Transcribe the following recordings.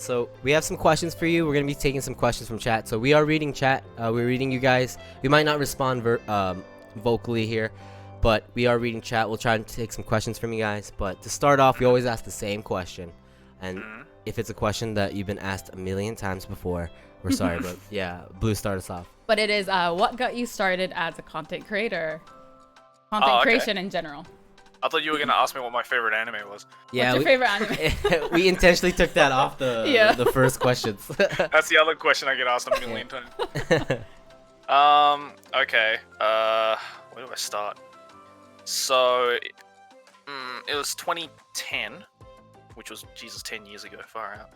So we have some questions for you. We're gonna be taking some questions from chat. So we are reading chat. We're reading you guys. We might not respond vocally here, but we are reading chat. We'll try to take some questions from you guys. But to start off, we always ask the same question, and if it's a question that you've been asked a million times before, we're sorry, but yeah, Blue, start us off. But it is what got you started as a content creator? Content creation in general. I thought you were gonna ask me what my favorite anime was. Yeah, what's your favorite anime? We intentionally took that off the first questions. That's the other question I get asked a million times. Okay. Where do I start? So, it was 2010, which was, Jesus, 10 years ago, far out.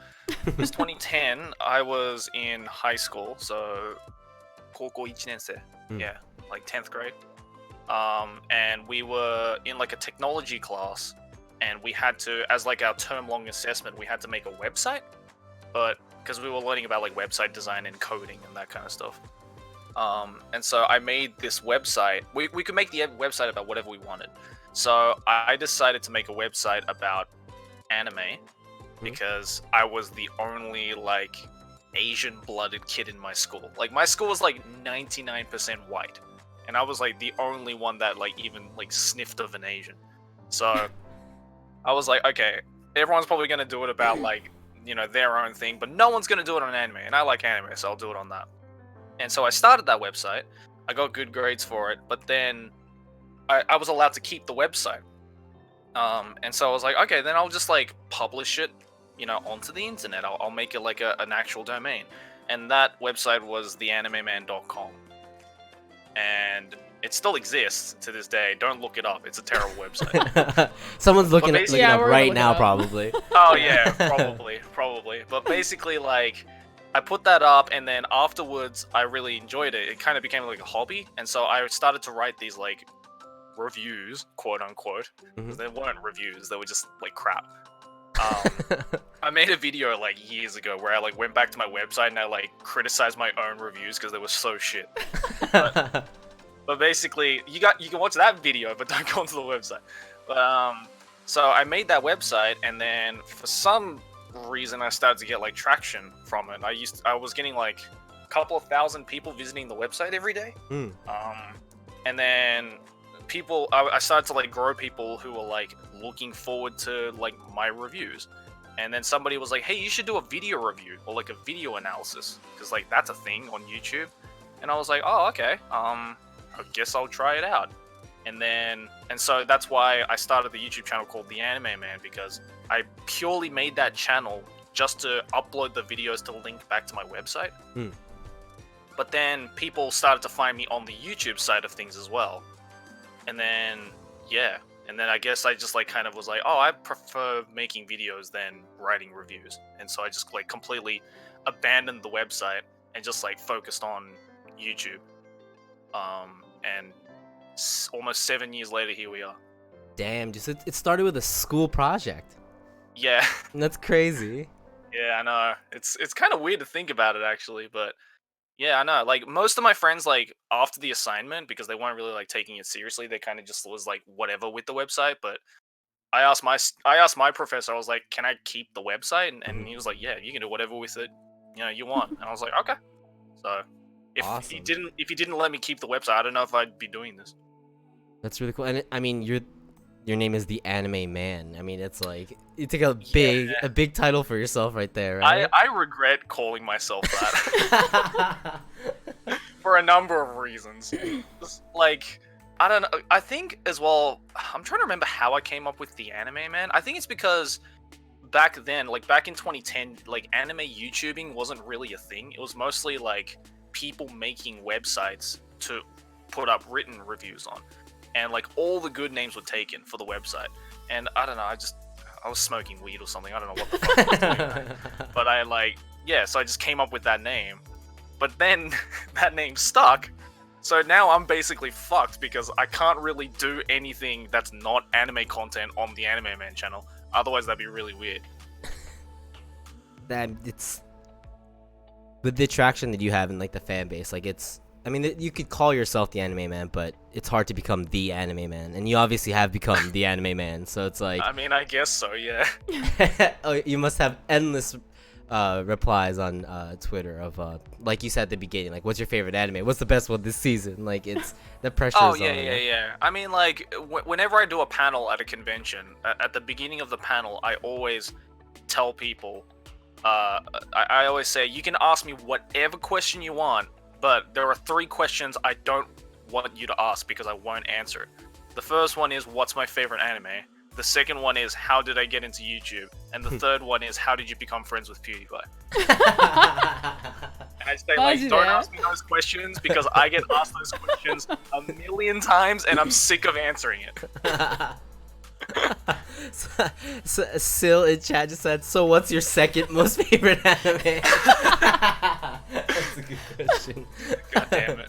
It was 2010, I was in high school, so, 高校1年生. Yeah, like 10th grade. And we were in like a technology class, and we had to, as like our term-long assessment, we had to make a website, but because we were learning about like website design and coding and that kind of stuff. And so I made this website. We could make the website about whatever we wanted. So I decided to make a website about anime because I was the only like Asian-blooded kid in my school. Like my school was like 99% white. And I was like the only one that like even like sniffed of an Asian. So I was like, okay, everyone's probably gonna do it about like, you know, their own thing, but no one's gonna do it on anime, and I like anime, so I'll do it on that. And so I started that website. I got good grades for it, but then I was allowed to keep the website. And so I was like, okay, then I'll just like publish it, you know, onto the internet. I'll make it like an actual domain. And that website was theanimeman.com. And it still exists to this day. Don't look it up. It's a terrible website. Someone's looking it up right now, probably. Oh yeah, probably. But basically, like, I put that up, and then afterwards, I really enjoyed it. It kind of became like a hobby, and so I started to write these like reviews, quote unquote. Because they weren't reviews; they were just like crap. I made a video like years ago where I like went back to my website and I like criticized my own reviews because they were so shit. But basically, you can watch that video, but don't go onto the website. But so I made that website, and then for some reason I started to get like traction from it. I was getting like a couple of thousand people visiting the website every day. And then I started to like grow people who were like looking forward to like my reviews. And then somebody was like, hey, you should do a video review or like a video analysis, because like that's a thing on YouTube. And I was like, oh, okay, I guess I'll try it out. And so that's why I started the YouTube channel called The Anime Man, because I purely made that channel just to upload the videos to link back to my website. But then people started to find me on the YouTube side of things as well. And then, yeah. And then I guess I just like kind of was like, oh, I prefer making videos than writing reviews. And so I just like completely abandoned the website and just like focused on YouTube. And almost 7 years later, here we are. Damn, it started with a school project. Yeah. That's crazy. Yeah, I know. It's kind of weird to think about it, actually, but yeah, I know. Like most of my friends, like after the assignment, because they weren't really like taking it seriously, they kind of just was like whatever with the website. But I asked my professor, I was like, can I keep the website? And he was like, yeah, you can do whatever with it, you know, you want. And I was like, okay. So if he didn't let me keep the website, I don't know if I'd be doing this. That's really cool. And I mean, your name is The Anime Man. I mean, it's like you take a big title for yourself right there, right? I regret calling myself that for a number of reasons. Like, I don't know. I think as well, I'm trying to remember how I came up with The Anime Man. I think it's because back then, like back in 2010, like anime YouTubing wasn't really a thing. It was mostly like people making websites to put up written reviews on. And like all the good names were taken for the website. And I don't know, I was smoking weed or something. I don't know what the fuck I was doing. But so I just came up with that name. But then that name stuck. So now I'm basically fucked because I can't really do anything that's not anime content on the Anime Man channel. Otherwise that'd be really weird. It's with the traction that you have in like the fan base, like I mean, you could call yourself the Anime Man, but it's hard to become the Anime Man, and you obviously have become the Anime Man. So it's like, I mean, I guess so, yeah. Oh, you must have endless replies on Twitter of like you said at the beginning, like what's your favorite anime? What's the best one this season? Like it's the pressure Oh is yeah, on. yeah, yeah. I mean, like whenever I do a panel at a convention, at the beginning of the panel, I always tell people, I always say you can ask me whatever question you want, but there are 3 questions I don't want you to ask because I won't answer. The first one is what's my favorite anime. The second one is how did I get into YouTube, and the third one is how did you become friends with PewDiePie. And I say, like, don't ask me those questions because I get asked those questions a million times and I'm sick of answering it. Sil in chat just said, so what's your second most favorite anime? That's a good question. God damn it.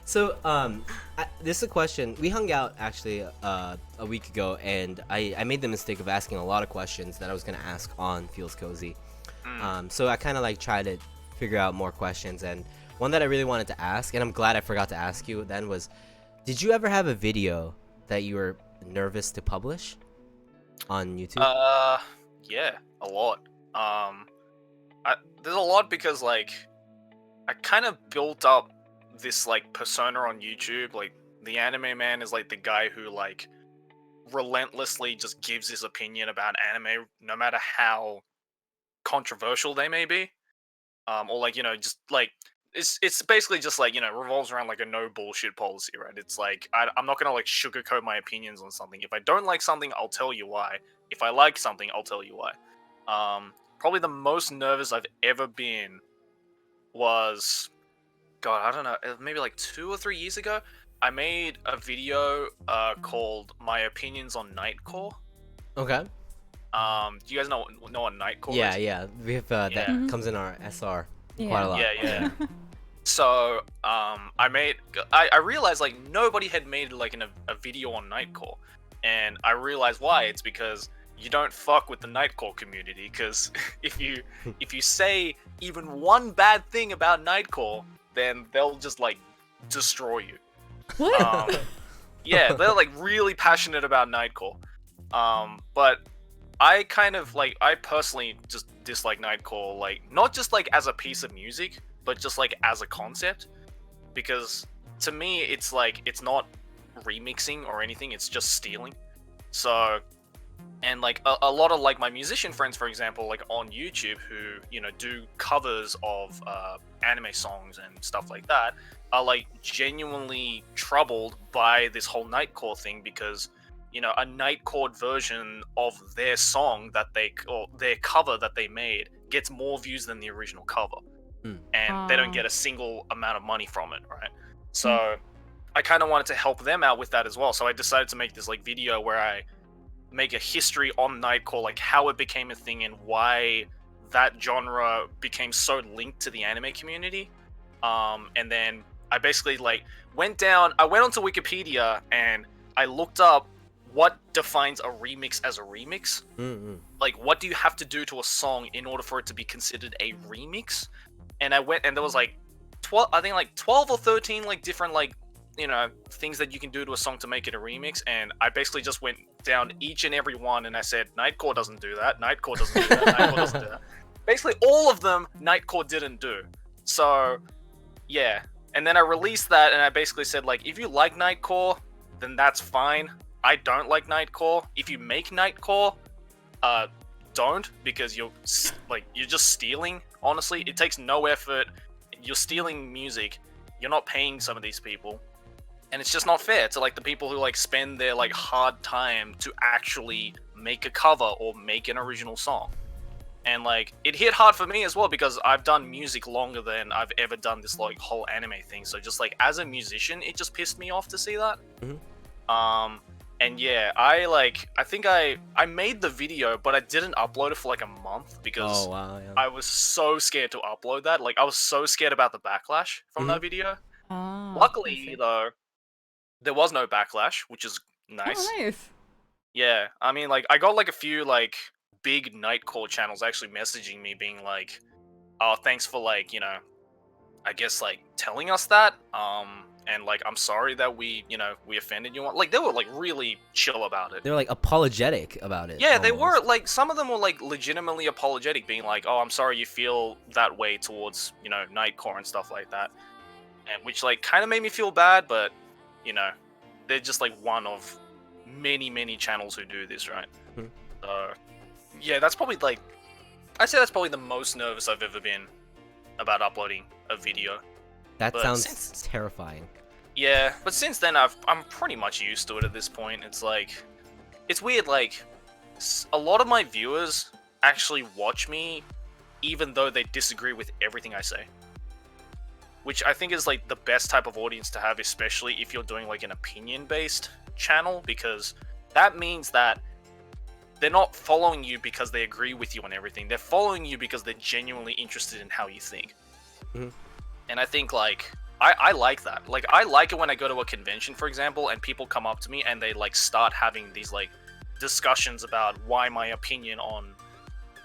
So, this is a question. We hung out actually a week ago, and I made the mistake of asking a lot of questions that I was gonna ask on FeelsCozy. So I kind of like tried to figure out more questions, and one that I really wanted to ask, and I'm glad I forgot to ask you then, was, did you ever have a video that you were nervous to publish on YouTube? Yeah, a lot. There's a lot because like I kind of built up this like persona on YouTube. Like the anime man is like the guy who like relentlessly just gives his opinion about anime, no matter how controversial they may be. Or like just like it's basically just like revolves around like a no bullshit policy, right? It's like I'm not gonna like sugarcoat my opinions on something. If I don't like something, I'll tell you why. If I like something, I'll tell you why. Probably the most nervous I've ever been was, God, I don't know, maybe like 2 or 3 years ago. I made a video called "My Opinions on Nightcore." Okay. Do you guys know what Nightcore Yeah, is? yeah. We have that Yeah. comes in our SR Yeah. quite a lot. Yeah. So, I realized like nobody had made like a video on Nightcore, and I realized why. It's because you don't fuck with the Nightcore community. Because if you say even one bad thing about Nightcore, then they'll just like destroy you. What? Yeah, they're like really passionate about Nightcore. But I kind of like, I personally just dislike Nightcore, like not just like as a piece of music, but just like as a concept, because to me it's like it's not remixing or anything, it's just stealing. So, and like a lot of like my musician friends, for example, like on YouTube, who do covers of anime songs and stuff like that, are like genuinely troubled by this whole Nightcore thing, because a Nightcore version of their song or their cover that they made gets more views than the original cover. And they don't get a single amount of money from it, right? So I kind of wanted to help them out with that as well. So I decided to make this like video where I make a history on Nightcore, like how it became a thing and why that genre became so linked to the anime community. And then I basically like I went onto Wikipedia and I looked up what defines a remix as a remix. Like, what do you have to do to a song in order for it to be considered a remix? And I went, and there was like 12 or 13 like different like things that you can do to a song to make it a remix. And I basically just went down each and every one, and I said Nightcore doesn't do that, Nightcore doesn't do that, Nightcore doesn't do that. Basically all of them Nightcore didn't do. So yeah, and then I released that, and I basically said, like, if you like Nightcore, then that's fine. I don't like Nightcore. If you make Nightcore, don't, because you're just stealing. Honestly, it takes no effort. You're stealing music. You're not paying some of these people, and it's just not fair to like the people who like spend their like hard time to actually make a cover or make an original song. And like it hit hard for me as well, because I've done music longer than I've ever done this like whole anime thing. So just like as a musician, it just pissed me off to see that. And yeah, I think I made the video, but I didn't upload it for like a month because I was so scared to upload that. Like I was so scared about the backlash from that video. Luckily though, there was no backlash, which is nice. Oh, nice. Yeah, I mean, like I got like a few like big Nightcore channels actually messaging me being like, oh, thanks for like, I guess like telling us that. and like I'm sorry that we offended you. Like they were like really chill about it. They're like apologetic about it. Yeah, they almost. were like some of them were like legitimately apologetic, being like, "Oh, I'm sorry you feel that way towards Nightcore and stuff like that," and which like kind of made me feel bad, but they're just like one of many channels who do this, right? Hmm. Yeah, that's probably like I'd say that's probably the most nervous I've ever been about uploading a video. That But sounds terrifying. Yeah, but since then I'm pretty much used to it at this point. It's like it's weird, like a lot of my viewers actually watch me even though they disagree with everything I say. Which I think is like the best type of audience to have, especially if you're doing like an opinion-based channel, because that means that they're not following you because they agree with you on everything. They're following you because they're genuinely interested in how you think. Mm-hmm. And I think like I like that. Like I like it when I go to a convention, for example, and people come up to me and they like start having these like discussions about why my opinion on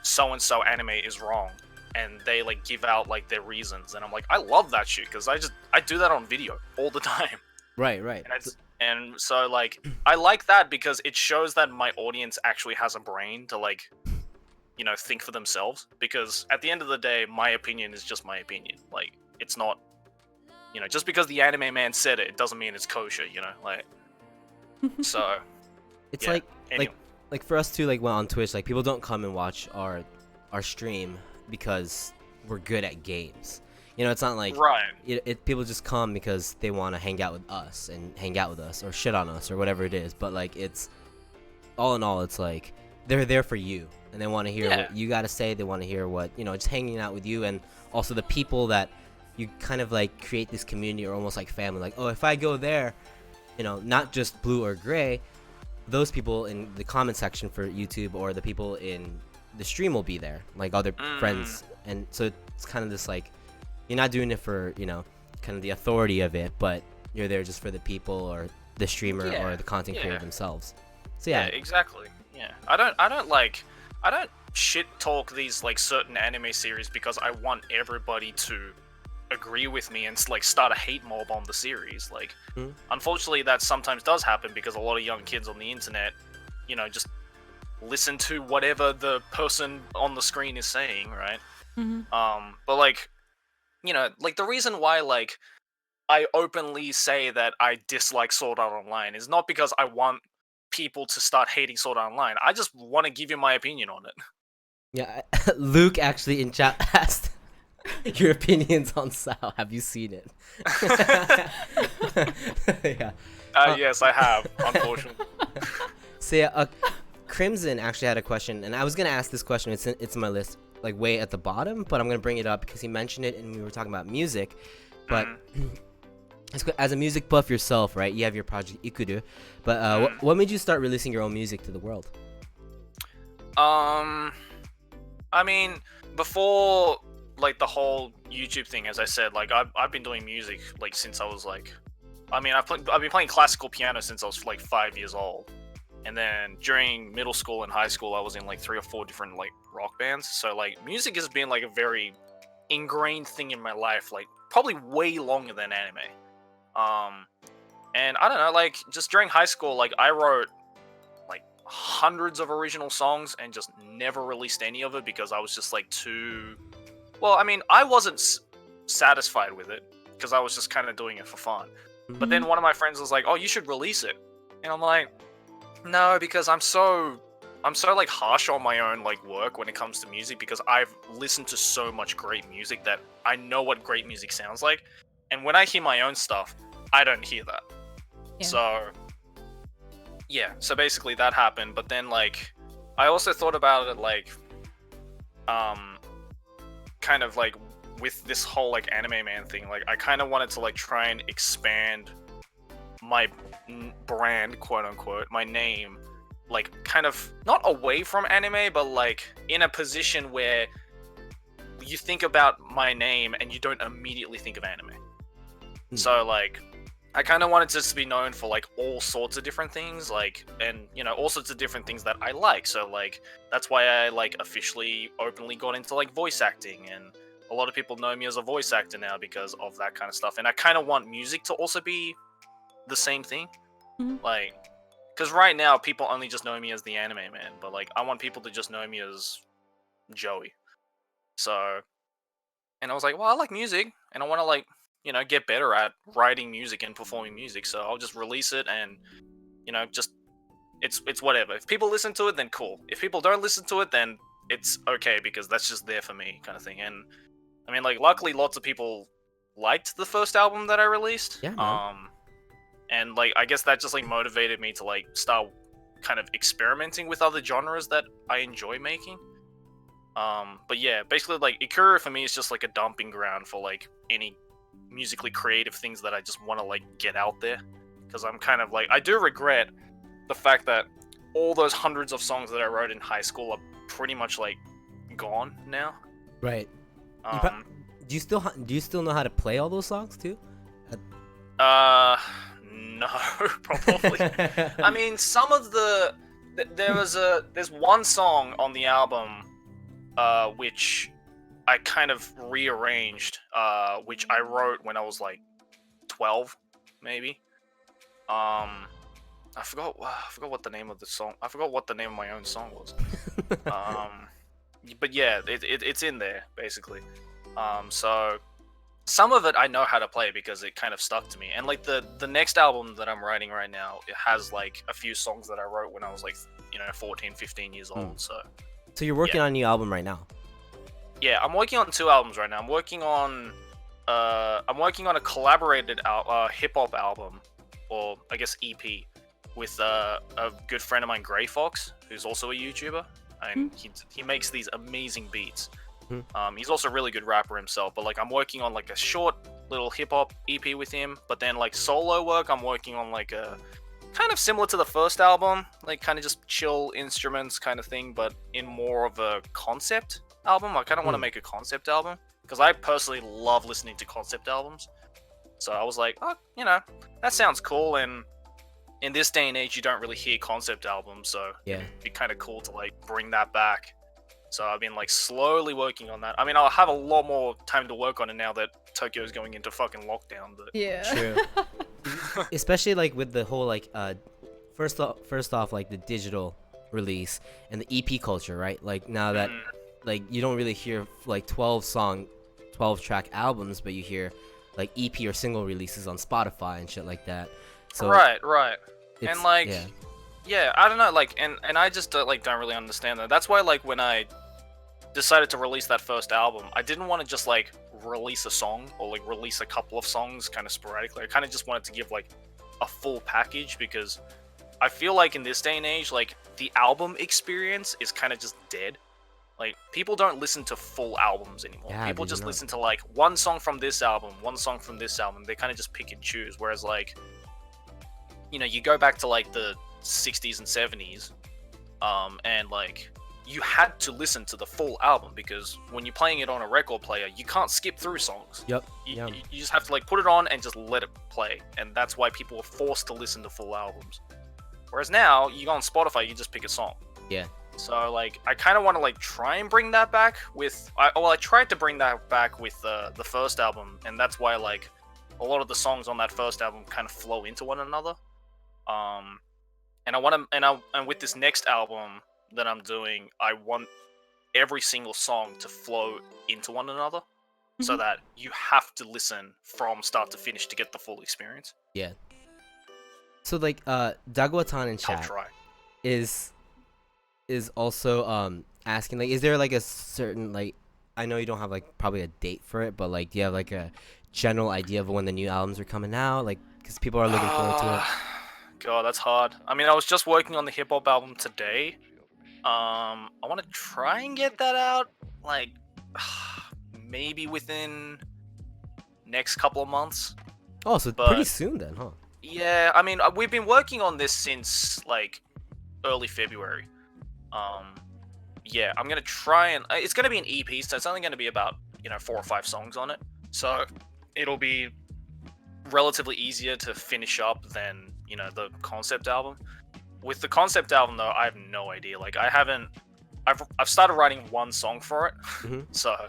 so-and-so anime is wrong. And they like give out like their reasons, and I'm like, I love that shit because I do that on video all the time. Right. And so like I like that because it shows that my audience actually has a brain to like think for themselves, because at the end of the day my opinion is just my opinion. Like it's not just because the anime man said it doesn't mean it's kosher, like so It's yeah. like Anyway. like for us too, like when on Twitch, like people don't come and watch our stream because we're good at games. It's not like Right. people just come because they want to hang out with us or shit on us or whatever it is. But like it's all in all, it's like they're there for you and they want to hear what you got to say. They want to hear what just hanging out with you, and also the people that you kind of like create this community or almost like family. Like, oh, if I go there, not just blue or gray, those people in the comment section for YouTube or the people in the stream will be there, like other friends. And so it's kind of this like you're not doing it for kind of the authority of it, but you're there just for the people or the streamer or the content creator themselves. So yeah, exactly. Yeah, I don't shit talk these like certain anime series because I want everybody to agree with me and like start a hate mob on the series. Like unfortunately that sometimes does happen because a lot of young kids on the internet just listen to whatever the person on the screen is saying, right? But like like the reason why like I openly say that I dislike Sword Art Online is not because I want people to start hating Sword Art Online. I just want to give you my opinion on it. yeah. Luke actually in chat asked your opinions on Sao. Have you seen it? Yeah. Yes, I have, unfortunately. So yeah, Crimson actually had a question, and I was gonna ask this question. It's in my list, like way at the bottom, but I'm gonna bring it up because he mentioned it, and we were talking about music. But as a music buff yourself, right? You have your project Ikuru, but what made you start releasing your own music to the world? I mean, before like the whole YouTube thing, as I said, like I've been doing music like since I was like, I mean, I've been playing classical piano since I was like 5 years old. And then during middle school and high school, I was in like 3 or 4 different like rock bands. So like music has been like a very ingrained thing in my life, like probably way longer than anime. And I don't know, like just during high school, like I wrote like hundreds of original songs and just never released any of it because I was just like too. Well, I mean, I wasn't satisfied with it because I was just kind of doing it for fun. But then one of my friends was like, "Oh, you should release it," and I'm like, no, because I'm so like harsh on my own like work when it comes to music, because I've listened to so much great music that I know what great music sounds like, and when I hear my own stuff, I don't hear that. Yeah. So yeah, so basically that happened. But then like I also thought about it like kind of like with this whole like anime man thing, like I kind of wanted to like try and expand my brand, quote unquote, my name, like kind of not away from anime, but like in a position where you think about my name and you don't immediately think of anime. So like I kind of wanted to be known for like all sorts of different things, like, and all sorts of different things that I like. So like that's why I like officially openly got into like voice acting and a lot of people know me as a voice actor now because of that kind of stuff, and I kind of want music to also be the same thing. Mhm. Like, because right now people only just know me as the anime man, but like I want people to just know me as Joey. So, and I was like, well, I like music, and I want to like get better at writing music and performing music. So I'll just release it, and just it's whatever. If people listen to it, then cool. If people don't listen to it, then it's okay because that's just there for me, kind of thing. And I mean, like, luckily, lots of people liked the first album that I released. Yeah, man. And like, I guess that just like motivated me to like start kind of experimenting with other genres that I enjoy making. But yeah, basically, like, Ikura for me is just like a dumping ground for like any musically creative things that I just want to like get out there. Because I'm kind of like, I do regret the fact that all those hundreds of songs that I wrote in high school are pretty much like gone now. Right. Um, Do you still know how to play all those songs too? No, probably. I mean, some of there's one song on the album, which I kind of rearranged, which I wrote when I was like 12, maybe. I forgot what the name of the song. I forgot what the name of my own song was. But yeah, it's in there basically. So some of it I know how to play because it kind of stuck to me. And like the next album that I'm writing right now, it has like a few songs that I wrote when I was like 14, 15 years old. So you're working on a new album right now. yeah, I'm working on 2 albums right now. I'm working on a collaborated hip hop album, or I guess EP, with a good friend of mine, Grey Fox, who's also a YouTuber, and he makes these amazing beats. He's also a really good rapper himself, but like I'm working on like a short little hip hop EP with him. But then like solo work, I'm working on like a kind of similar to the first album, like kind of just chill instruments kind of thing, but in more of a concept album. I kind of want to make a concept album because I personally love listening to concept albums. So I was like, oh, that sounds cool. And in this day and age, you don't really hear concept albums, so Yeah. it'd be kind of cool to like bring that back. So I've been like slowly working on that. I mean, I'll have a lot more time to work on it now that Tokyo is going into fucking lockdown. But Yeah. True. Especially like with the whole like first off like the digital release and the EP culture, right? Like now that like you don't really hear like 12 track albums, but you hear like EP or single releases on Spotify and shit like that. So right. it's- And like yeah. yeah, I don't know, like, and I just don't really understand that. That's why, like, when I decided to release that first album, I didn't want to just like release a song or like release a couple of songs kind of sporadically. I kind of just wanted to give like a full package because I feel like in this day and age, like the album experience is kind of just dead. Like people don't listen to full albums anymore. Yeah, People they do just not. listen to like one song from this album, one song from this album. They kind of just pick and choose. Whereas like, you go back to like the 60s and 70s, and like you had to listen to the full album because when you're playing it on a record player, you can't skip through songs. Yep. You just have to like put it on and just let it play, and that's why people were forced to listen to full albums. Whereas now, you go on Spotify, you just pick a song. Yeah. So like, I kind of want to like try and bring that back with. I tried to bring that back with the first album, and that's why like a lot of the songs on that first album kind of flow into one another. And I want to, and with this next album that I'm doing, I want every single song to flow into one another, so that you have to listen from start to finish to get the full experience. Yeah. So like Daguatan in I'll chat try. is also asking like, is there like a certain like, I know you don't have like probably a date for it, but like do you have like a general idea of when the new albums are coming out, like because people are looking forward to it? God, that's hard. I mean, I was just working on the hip hop album today. I want to try and get that out like maybe within next couple of months. Oh, so But- pretty soon then, huh? Yeah, I mean, we've been working on this since like early February. Yeah, I'm gonna try and it's gonna be an EP, so it's only gonna be about 4 or 5 songs on it. So it'll be relatively easier to finish up than the concept album. With the concept album though, I have no idea. Like I've started writing one song for it, Mhm. so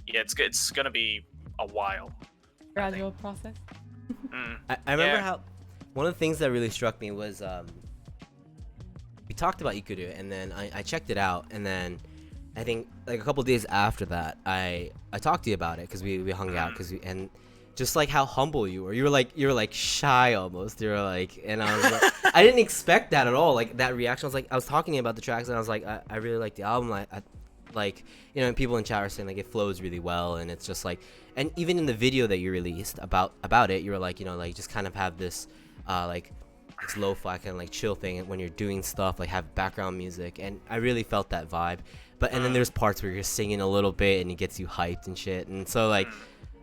yeah, it's gonna be a while. Gradual process. I remember how one of the things that really struck me was we talked about Ikudu, and then I checked it out, and then I think like a couple days after that, I talked to you about it because we hung out and just like how humble you were. You were like shy almost. You were like, and I was like, I didn't expect that at all. Like that reaction. I was talking to you about the tracks, and I was like, I really like the album. Like you know, and people in chat are saying like it flows really well, and it's just like, and even in the video that you released about it, you were like, you know, like just kind of have this like this lo-fi kind of like chill thing when you're doing stuff, like have background music, and I really felt that vibe. But and then there's parts where you're singing a little bit and it gets you hyped and shit, and so like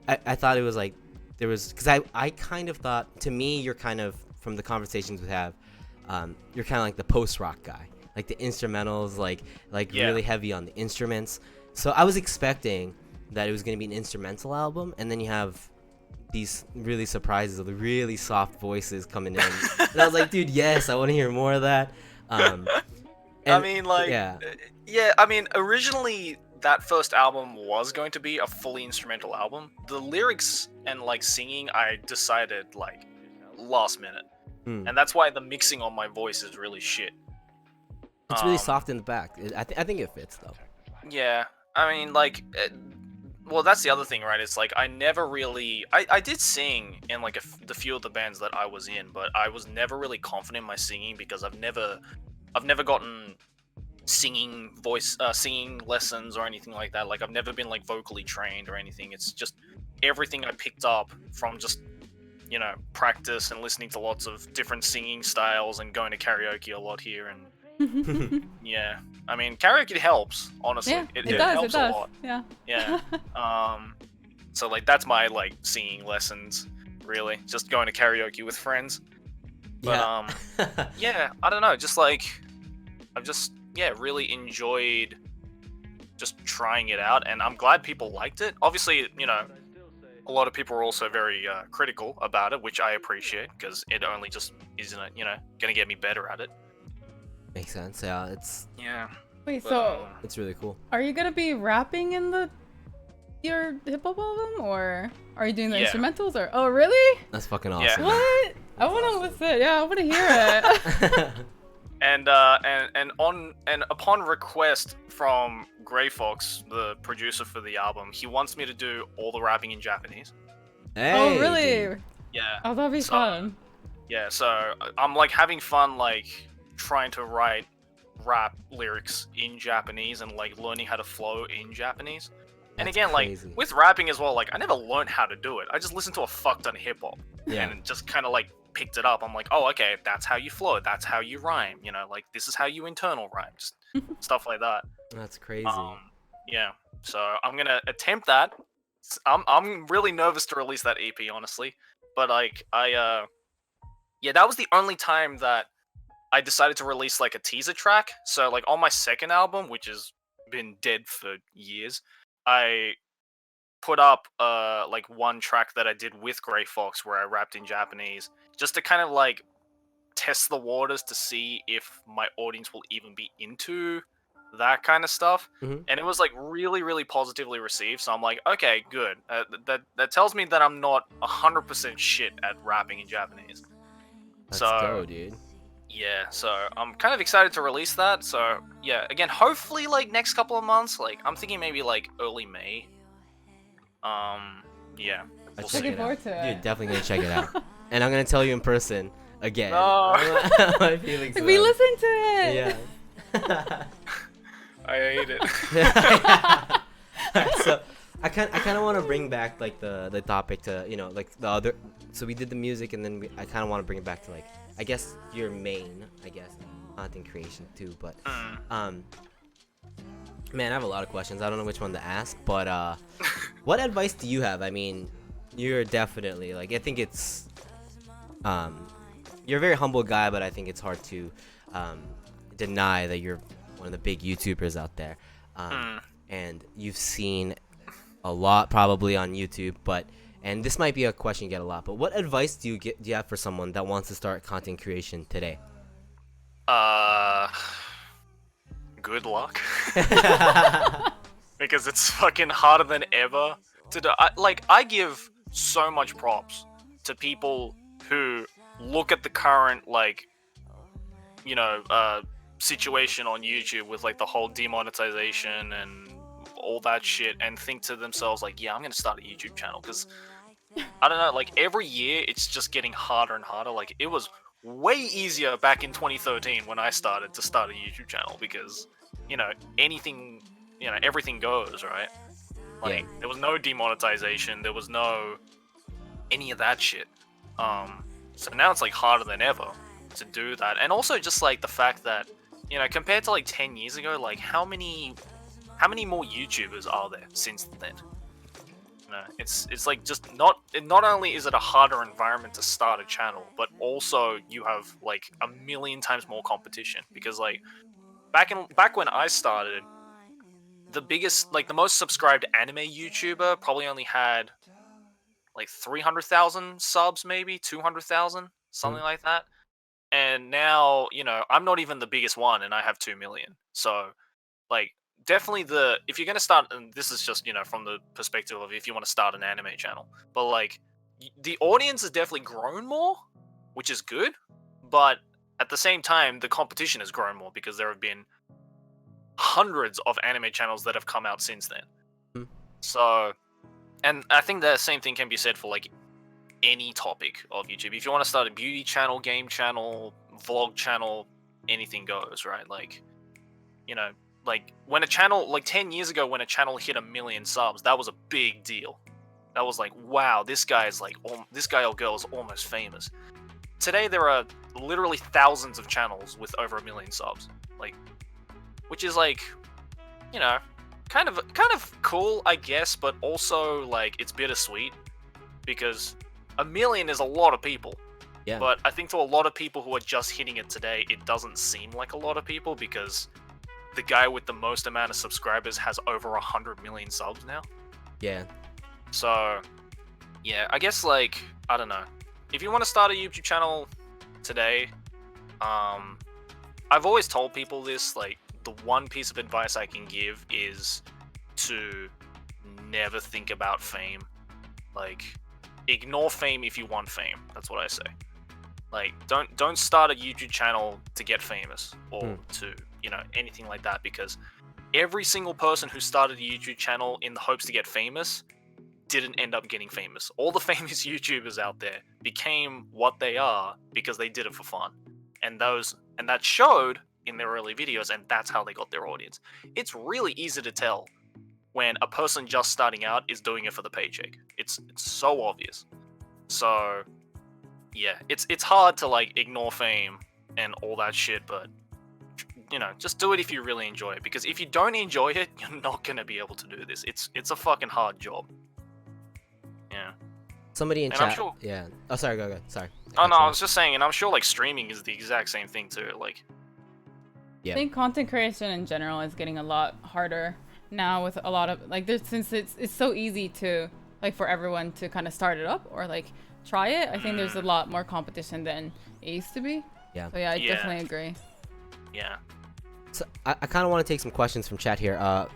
I thought it was like there was, because I kind of thought, to me, you're kind of, from the conversations we have, you're kind of like the post-rock guy, like the instrumentals, like really heavy on the instruments. So I was expecting that it was going to be an instrumental album, and then you have these really surprises of the really soft voices coming in. And I was like, dude, yes, I want to hear more of that. I mean, like, yeah, I mean, originally that first album was going to be a fully instrumental album. The lyrics and like singing, I decided like last minute, and that's why the mixing on my voice is really shit. It's really soft in the back. I think it fits though. Yeah, I mean, like, well, that's the other thing, right? It's like I never really, I did sing in like the few of the bands that I was in, but I was never really confident in my singing because I've never gotten singing lessons or anything like that. Like I've never been like vocally trained or anything. It's just everything I picked up from just, you know, practice and listening to lots of different singing styles and going to karaoke a lot here. And yeah, I mean, karaoke helps, honestly. Yeah, it does, helps a lot. Yeah. So like that's my like singing lessons, really, just going to karaoke with friends. But yeah, I don't know, just like I've just really enjoyed just trying it out, and I'm glad people liked it. Obviously, you know, a lot of people are also very critical about it, which I appreciate, because it only just isn't, you know, gonna get me better at it. Makes sense. Yeah, it's Wait, so it's really cool. are you gonna be rapping in your hip hop album, or are you doing the instrumentals? Or really? That's fucking awesome. What? I want to listen. Yeah, I want to hear it. And upon request from Grey Fox, the producer for the album, he wants me to do all the rapping in Japanese. Hey, oh, really? dude. Yeah. Oh, that'd be fun. Yeah, so I'm like having fun, like trying to write rap lyrics in Japanese and like learning how to flow in Japanese. And That's again, crazy. like with rapping as well, like I never learned how to do it. I just listened to a fuck ton of hip hop and just kind of like picked it up. I'm like, oh, okay, that's how you flow. That's how you rhyme. You know, like this is how you internal rhyme. Just stuff like that. That's crazy. Yeah. So I'm gonna attempt that. I'm really nervous to release that EP, honestly. But like that was the only time that I decided to release like a teaser track. So like on my second album, which has been dead for years, I put up like one track that I did with Grey Fox where I rapped in Japanese, just to kind of like test the waters to see if my audience will even be into that kind of stuff. And it was like really, really positively received. So I'm like, okay, good. That tells me that I'm not 100% shit at rapping in Japanese. Let's go, dude. Yeah, so I'm kind of excited to release that. So yeah, again, hopefully like next couple of months. Like I'm thinking maybe like early May. Yeah. Looking forward to it. Dude, definitely gonna check it out. And I'm gonna tell you in person again. No. My feelings. We listened to it. Yeah. I hate it. So I kind of want to bring back like the topic to, you know, like the other. So we did the music, and then I kind of want to bring it back to like, I guess your main, content creation too. But man, I have a lot of questions. I don't know which one to ask, but what advice do you have? I mean, you're definitely like, I think it's you're a very humble guy, but I think it's hard to deny that you're one of the big YouTubers out there, and you've seen a lot probably on YouTube, and this might be a question you get a lot, but what advice do you have for someone that wants to start content creation today? Good luck. because it's fucking harder than ever to do. I give so much props to people who look at the current situation on YouTube with like the whole demonetization and all that shit, and think to themselves like, yeah, I'm gonna start a YouTube channel, because I don't know, like every year it's just getting harder and harder. Like it was way easier back in 2013 when I started to start a YouTube channel, because anything, everything goes, right? Like there was no demonetization, there was no any of that shit. So now it's like harder than ever to do that. And also just like the fact that, compared to like 10 years ago, like how many more YouTubers are there since then? It's like just not only is it a harder environment to start a channel, but also you have like a million times more competition, because like back when I started, the most subscribed anime YouTuber probably only had like 300,000 subs, maybe 200,000, something like that. And now, I'm not even the biggest one, and I have 2 million. So, like, definitely if you're gonna start, and this is just from the perspective of if you want to start an anime channel, but like, the audience has definitely grown more, which is good. But at the same time, the competition has grown more, because there have been hundreds of anime channels that have come out since then. So, and I think the same thing can be said for like any topic of YouTube. If you want to start a beauty channel, game channel, vlog channel, anything goes, right? Like, like when a channel, like 10 years ago, when a channel hit 1 million subs, that was a big deal. That was like, wow, this guy or girl is almost famous. Today there are literally thousands of channels with over 1 million subs, like, which is like, kind of cool, I guess, but also like it's bittersweet, because 1 million is a lot of people. Yeah. But I think to a lot of people who are just hitting it today, it doesn't seem like a lot of people, because the guy with the most amount of subscribers has over 100 million subs now. Yeah. So, yeah, I guess like, I don't know. If you want to start a YouTube channel today, I've always told people this, like, the one piece of advice I can give is to never think about fame. Like, ignore fame if you want fame. That's what I say. Like, don't start a YouTube channel to get famous, or to, anything like that, because every single person who started a YouTube channel in the hopes to get famous didn't end up getting famous. All the famous YouTubers out there became what they are because they did it for fun. And that showed in their early videos, and that's how they got their audience. It's really easy to tell when a person just starting out is doing it for the paycheck. It's so obvious. So yeah, it's hard to like ignore fame and all that shit, but just do it if you really enjoy it, because if you don't enjoy it, you're not gonna be able to do this. It's a fucking hard job. Yeah. Somebody in and chat. I'm sure... Yeah. Oh, sorry. Go. Sorry. Oh no, I was just saying, and I'm sure like streaming is the exact same thing too. Like. Yeah. I think content creation in general is getting a lot harder now, with a lot of like, since it's so easy to like for everyone to kind of start it up or like try it. I think there's a lot more competition than it used to be. Yeah. So yeah, I definitely agree. Yeah. So I kind of want to take some questions from chat here. I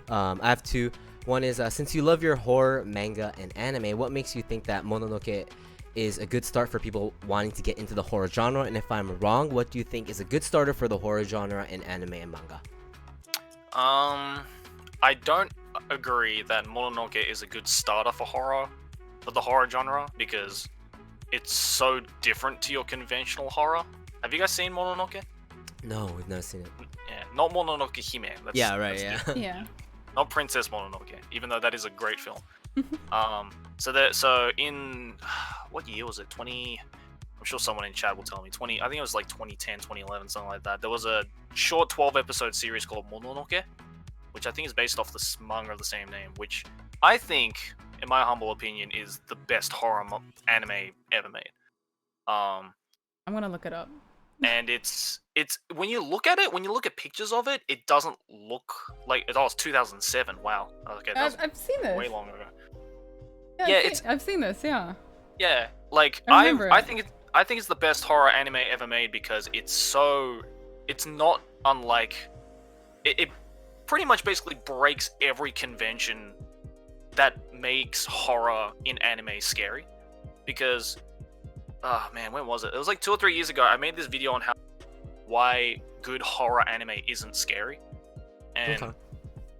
have two. One is, since you love your horror, manga, and anime, what makes you think that Mononoke is a good start for people wanting to get into the horror genre? And if I'm wrong, what do you think is a good starter for the horror genre in anime and manga? I don't agree that Mononoke is a good starter for the horror genre, because it's so different to your conventional horror. Have you guys seen Mononoke? No, we've never seen it. Yeah, not Mononoke Hime. Yeah, right, yeah. Different. Yeah. Not Princess Mononoke, even though that is a great film. So in what year was it? I'm sure someone in chat will tell me. I think it was like 2010, 2011, something like that. There was a short 12-episode series called Mononoke, which I think is based off the manga of the same name, which I think, in my humble opinion, is the best horror anime ever made. I'm gonna look it up. And it's when you look at pictures of it, it doesn't look like it's 2007. Wow. Okay, that's I've seen this. way long ago. Yeah, I've seen this. Yeah. Yeah, like I think it's the best horror anime ever made, because it's not unlike it pretty much basically breaks every convention that makes horror in anime scary. Because, oh man, when was it? It was like 2 or 3 years ago. I made this video on why good horror anime isn't scary, and Okay.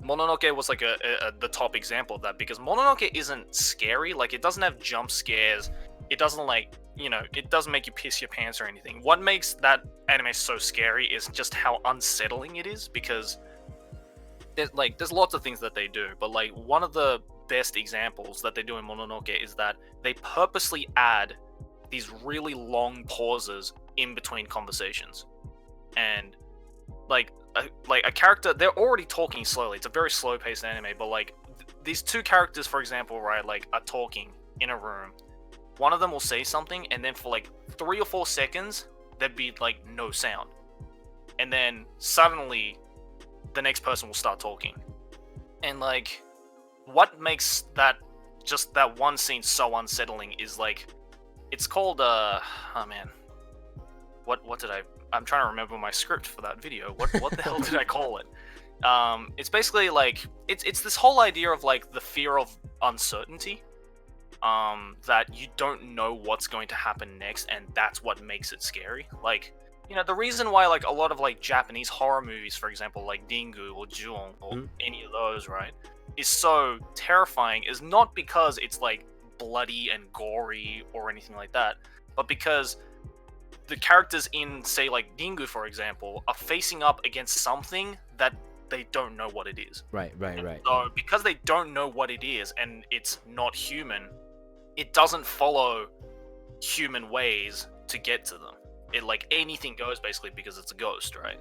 Mononoke was like the top example of that, because Mononoke isn't scary. Like, it doesn't have jump scares. It doesn't, like, you know, it doesn't make you piss your pants or anything. What makes that anime so scary is just how unsettling it is, because there's lots of things that they do, but like one of the best examples that they do in Mononoke is that they purposely add these really long pauses in between conversations, and like a character, they're already talking slowly. It's a very slow paced anime, but like these two characters, for example, right, like are talking in a room. One of them will say something, and then for like 3 or 4 seconds there'd be like no sound, and then suddenly the next person will start talking. And like, what makes that, just that one scene so unsettling is like, it's called oh man, what did I'm trying to remember my script for that video. What the hell did I call it? It's basically like, it's this whole idea of like the fear of uncertainty, that you don't know what's going to happen next, and that's what makes it scary. Like, you know, the reason why like a lot of like Japanese horror movies, for example, like Ringu or Ju-on or any of those, right, is so terrifying is not because it's like bloody and gory or anything like that, but because the characters in, say, like Ringu, for example, are facing up against something that they don't know what it is. Right. So because they don't know what it is and it's not human, it doesn't follow human ways to get to them. It, like, anything goes basically because it's a ghost, right?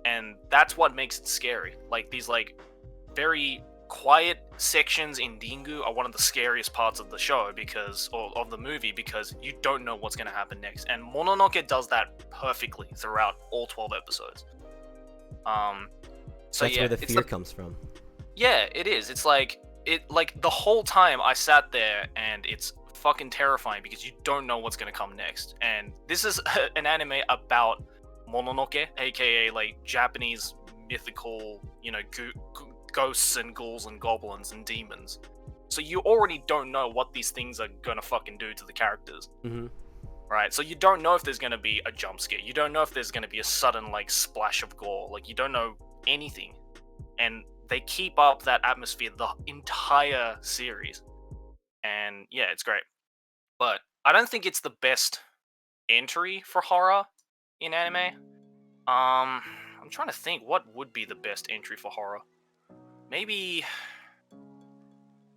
And that's what makes it scary. Like, these like very quiet sections in Ringu are one of the scariest parts of the show, because, or of the movie, because you don't know what's going to happen next. And Mononoke does that perfectly throughout all 12 episodes. So that's yeah, where the fear comes from. Yeah, it is. It's like, the whole time I sat there, and it's fucking terrifying because you don't know what's going to come next. And this is an anime about Mononoke, aka like Japanese mythical, you know, ghosts and ghouls and goblins and demons. So you already don't know what these things are gonna fucking do to the characters. Right? So you don't know if there's gonna be a jump scare. You don't know if there's gonna be a sudden like splash of gore. Like, you don't know anything. And they keep up that atmosphere the entire series. And yeah, it's great. But I don't think it's the best entry for horror in anime. I'm trying to think what would be the best entry for horror. Maybe,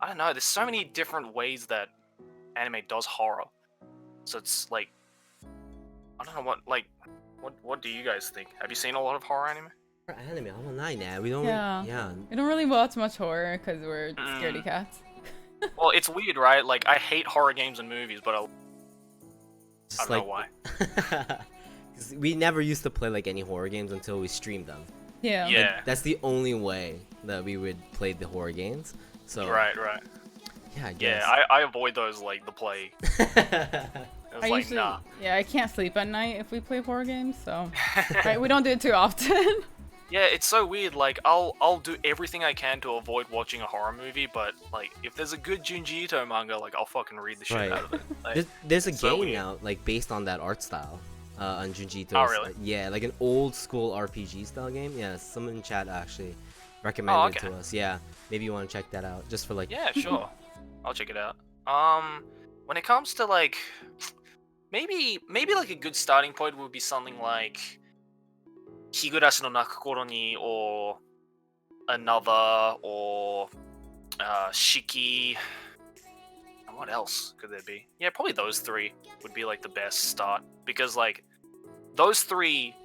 I don't know, there's so many different ways that anime does horror. So it's like, I don't know what do you guys think? Have you seen a lot of horror anime? Anime, we don't. Yeah. We don't really watch much horror because we're scaredy cats. Well, it's weird, right? Like, I hate horror games and movies, but I don't know why. We never used to play like any horror games until we streamed them. Yeah. Like, that's the only way that we would play the horror games. So right. Yeah, I guess. Yeah, I avoid those like the plague. I like, usually, nah. Yeah, I can't sleep at night if we play horror games, so right, we don't do it too often. Yeah, it's so weird. Like, I'll do everything I can to avoid watching a horror movie, but like, if there's a good Junji Ito manga, like, I'll fucking read the shit out of it. Like, there's a so game weird. now, like, based on that art style, on Junji Ito's. Oh, really? Yeah, like an old school RPG style game. Yeah, someone in chat actually recommended it to us. Yeah, maybe you want to check that out, just for like. Yeah, sure. I'll check it out. When it comes to like, maybe like a good starting point would be something like Higurashi no Nakakoro ni, or Another, or Shiki. And what else could there be? Yeah, probably those 3 would be like the best start, because like those 3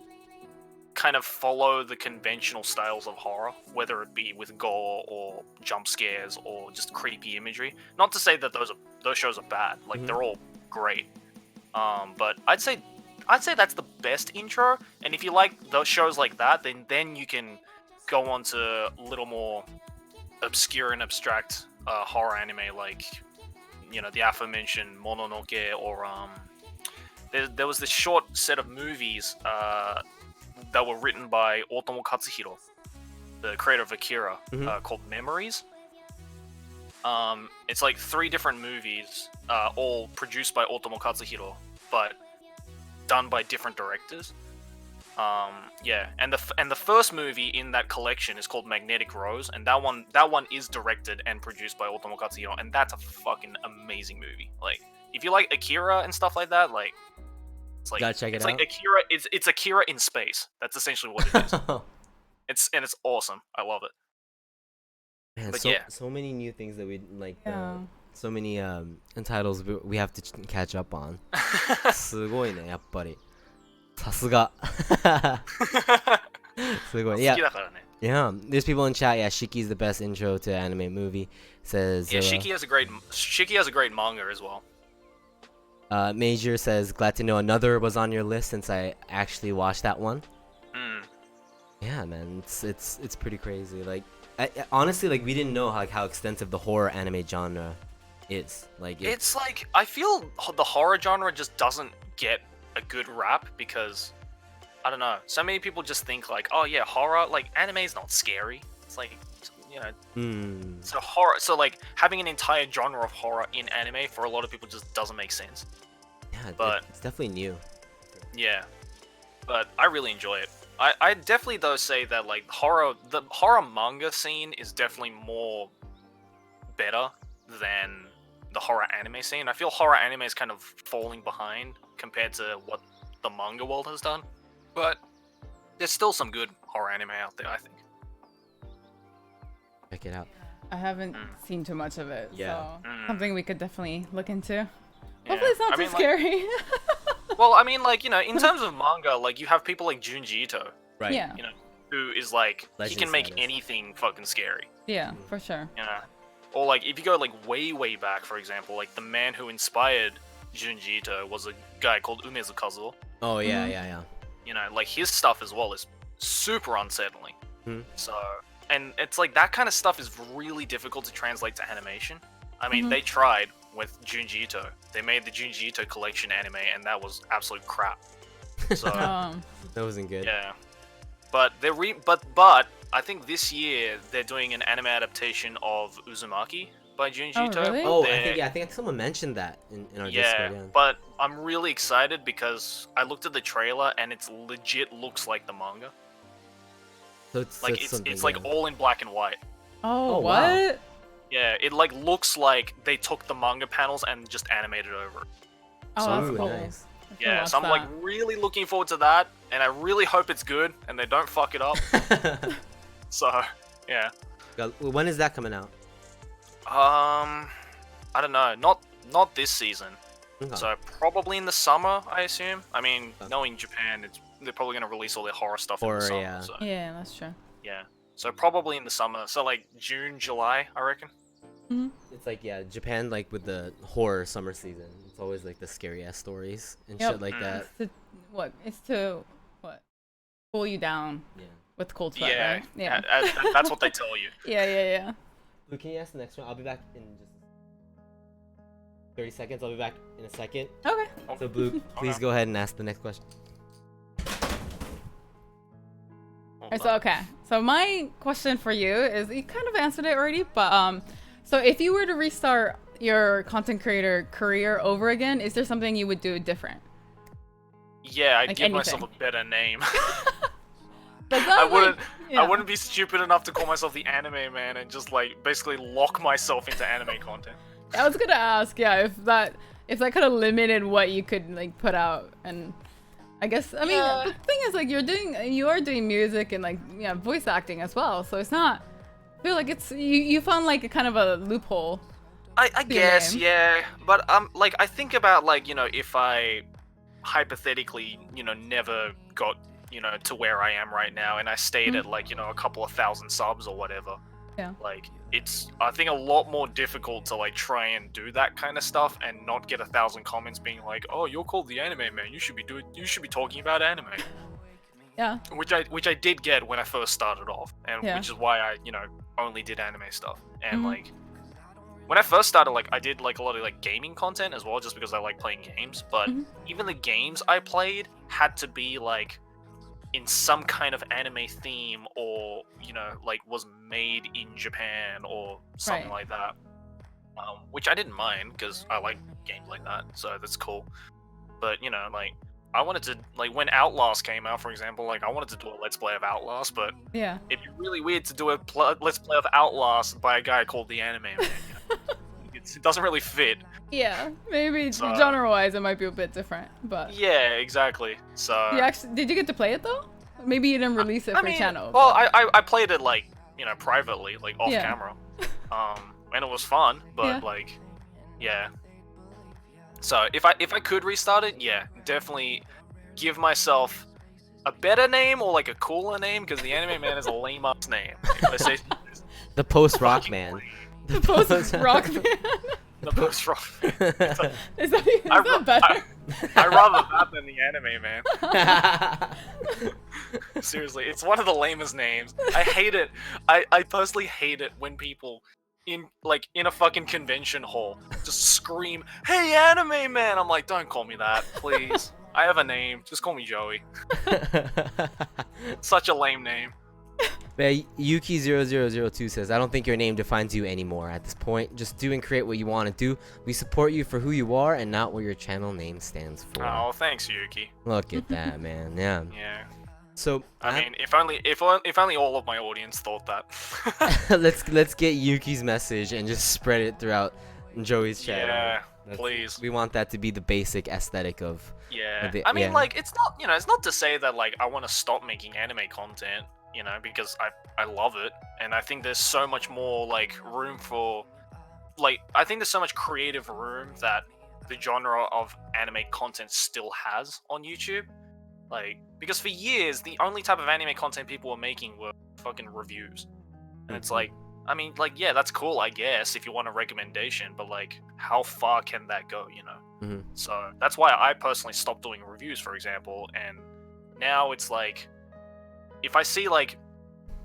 kind of follow the conventional styles of horror, whether it be with gore or jump scares or just creepy imagery. Not to say that those shows are bad. Like, they're all great. But I'd say that's the best intro. And if you like those shows like that, then you can go on to a little more obscure and abstract horror anime, like, you know, the aforementioned Mononoke, or there was this short set of movies that were written by Otomo Katsuhiro, the creator of Akira, called Memories. It's like 3 different movies, all produced by Otomo Katsuhiro, but done by different directors. Yeah, and the first movie in that collection is called Magnetic Rose, and that one is directed and produced by Otomo Katsuhiro, and that's a fucking amazing movie. Like, if you like Akira and stuff like that, like, it's like Gotta check it it's out. like Akira. It's Akira in space. That's essentially what it is. It's awesome. I love it. Man, But so yeah. so many new things that we like. Yeah. So many titles we have to catch up on. すごいね、やっぱり。さすが。すごい。Yeah. 好きだからね。 Yeah. There's people in chat. Yeah, Shiki's the best intro to anime movie. Says. Yeah, Shiki has a great manga as well. Major says, glad to know another was on your list since I actually watched that one. Yeah, man, it's pretty crazy. Like, honestly, like, we didn't know how extensive the horror anime genre is. Like, It's like, I feel the horror genre just doesn't get a good rap because, I don't know, so many people just think like, oh yeah, horror, like, anime is not scary. It's like, you know, so horror, so like having an entire genre of horror in anime for a lot of people just doesn't make sense. Yeah, but it's definitely new. Yeah, but I really enjoy it. I definitely though say that like the horror manga scene is definitely more better than the horror anime scene. I feel horror anime is kind of falling behind compared to what the manga world has done, but there's still some good horror anime out there, I think. Check it out. I haven't seen too much of it, Yeah. so something we could definitely look into. Yeah. Hopefully it's not I too mean, like- scary. Well, I mean, like, you know, in terms of manga, like, you have people like Junji Ito, Right. Yeah. you know, who is like, Legend he can make status. anything fucking scary. Yeah, for sure. Yeah. Or like, if you go like way back, for example, like the man who inspired Junji Ito was a guy called Umezu Kazuo. Oh yeah, yeah. You know, like his stuff as well is super unsettling. Hmm. So, and it's like that kind of stuff is really difficult to translate to animation. I mean, they tried with Junji Ito. They made the Junji Ito collection anime, and that was absolute crap. So, That wasn't good. yeah. But but I think this year they're doing an anime adaptation of Uzumaki by Junji Oh, Ito. really? Oh, They're- I think someone mentioned that in our yeah, Discord. Yeah. but I'm really excited because I looked at the trailer and it's legit looks like the manga. So it's Like it's like all in black and white. Oh, Oh, wow. what? Yeah, it like looks like they took the manga panels and just animated over it. Oh, So- that's Ooh, cool. nice. I should Yeah, watch so I'm like that. really looking forward to that, and I really hope it's good and they don't fuck it up. So, yeah. When is that coming out? I don't know, not this season. Okay. So probably in the summer, I assume. I mean, Okay. knowing Japan, they're probably gonna release all their horror stuff in Horror, the summer. yeah. So, Yeah, that's true. yeah. So probably in the summer. So like June, July, I reckon. It's like, yeah, Japan, like with the horror summer season, it's always like the scary ass stories and Yep. shit like that. It's to cool you down Yeah. with cold sweat, Yeah, right? Yeah. that's what they tell you. Yeah. Blue, can you ask the next one? I'll be back in just 30 seconds. I'll be back in a second. Okay. So, Blue, please go ahead and ask the next question. Hold So on. okay. So my question for you is, you kind of answered it already, but so if you were to restart your content creator career over again, is there something you would do different? Yeah, I'd Like give myself a anything. better name. That I sounds wouldn't. like- yeah. I wouldn't be stupid enough to call myself the anime man and just like basically lock myself into anime content. I was gonna ask, yeah, if that kind of limited what you could like put out, and I guess I mean Yeah. the thing is like you are doing music and like voice acting as well, so it's not. I feel like it's you found like a kind of a loophole. I your guess, name. yeah, but like I think about like if I hypothetically never got to where I am right now and I stayed at like a couple of thousand subs or whatever. Yeah. Like it's I think a lot more difficult to like try and do that kind of stuff and not get 1,000 comments being like, oh, you're called the anime man. You should be talking about anime. Yeah. Which I did get when I first started off, and Yeah. which is why I only did anime stuff. And Mhm. like when I first started, like I did like a lot of like gaming content as well, just because I like playing games. But Mhm. even the games I played had to be like in some kind of anime theme, or you know, like was made in Japan or something Right. like that. Which I didn't mind because I like games like that, so that's cool. But you know, like I wanted to, like when Outlast came out, for example, like I wanted to do a Let's Play of Outlast, but Yeah. it'd be really weird to do a Let's Play of Outlast by a guy called the Anime Man. You know? It doesn't really fit. Yeah. Maybe So, genre-wise, it might be a bit different, but. yeah, exactly. So. You actually did you get to play it though? Maybe you didn't release it for your channel. Well, but- I played it like, you know, privately, like off Yeah. camera. And it was fun, but Yeah. like, yeah. So if I could restart it, yeah, definitely give myself a better name or like a cooler name, because the Anime Man is a lame ass name. If I say The post-rock fucking man. lame. The post-rock man. The post rock. Is that better? I rather that than the Anime Man. Seriously, it's one of the lamest names. I hate it. I personally hate it when people in a fucking convention hall just scream, "Hey, Anime Man!" I'm like, don't call me that, please. I have a name. Just call me Joey. Such a lame name. Yeah, Yuki0002 says, I don't think your name defines you anymore at this point. Just do and create what you want to do. We support you for who you are and not what your channel name stands for. Oh, thanks, Yuki. Look at that, man. Yeah. Yeah. So I mean, if only all of my audience thought that. let's get Yuki's message and just spread it throughout Joey's channel. Yeah, please. We want that to be the basic aesthetic of. Yeah. The, I mean, yeah. like, it's not, you know, it's not to say that like I want to stop making anime content, you know, because I love it, and I think there's so much more like room for, like, I think there's so much creative room that the genre of anime content still has on YouTube. Like, because for years the only type of anime content people were making were fucking reviews, and it's like, I mean, like, yeah, that's cool, I guess, if you want a recommendation, but like, how far can that go, you know? So that's why I personally stopped doing reviews, for example, and now it's like, if I see like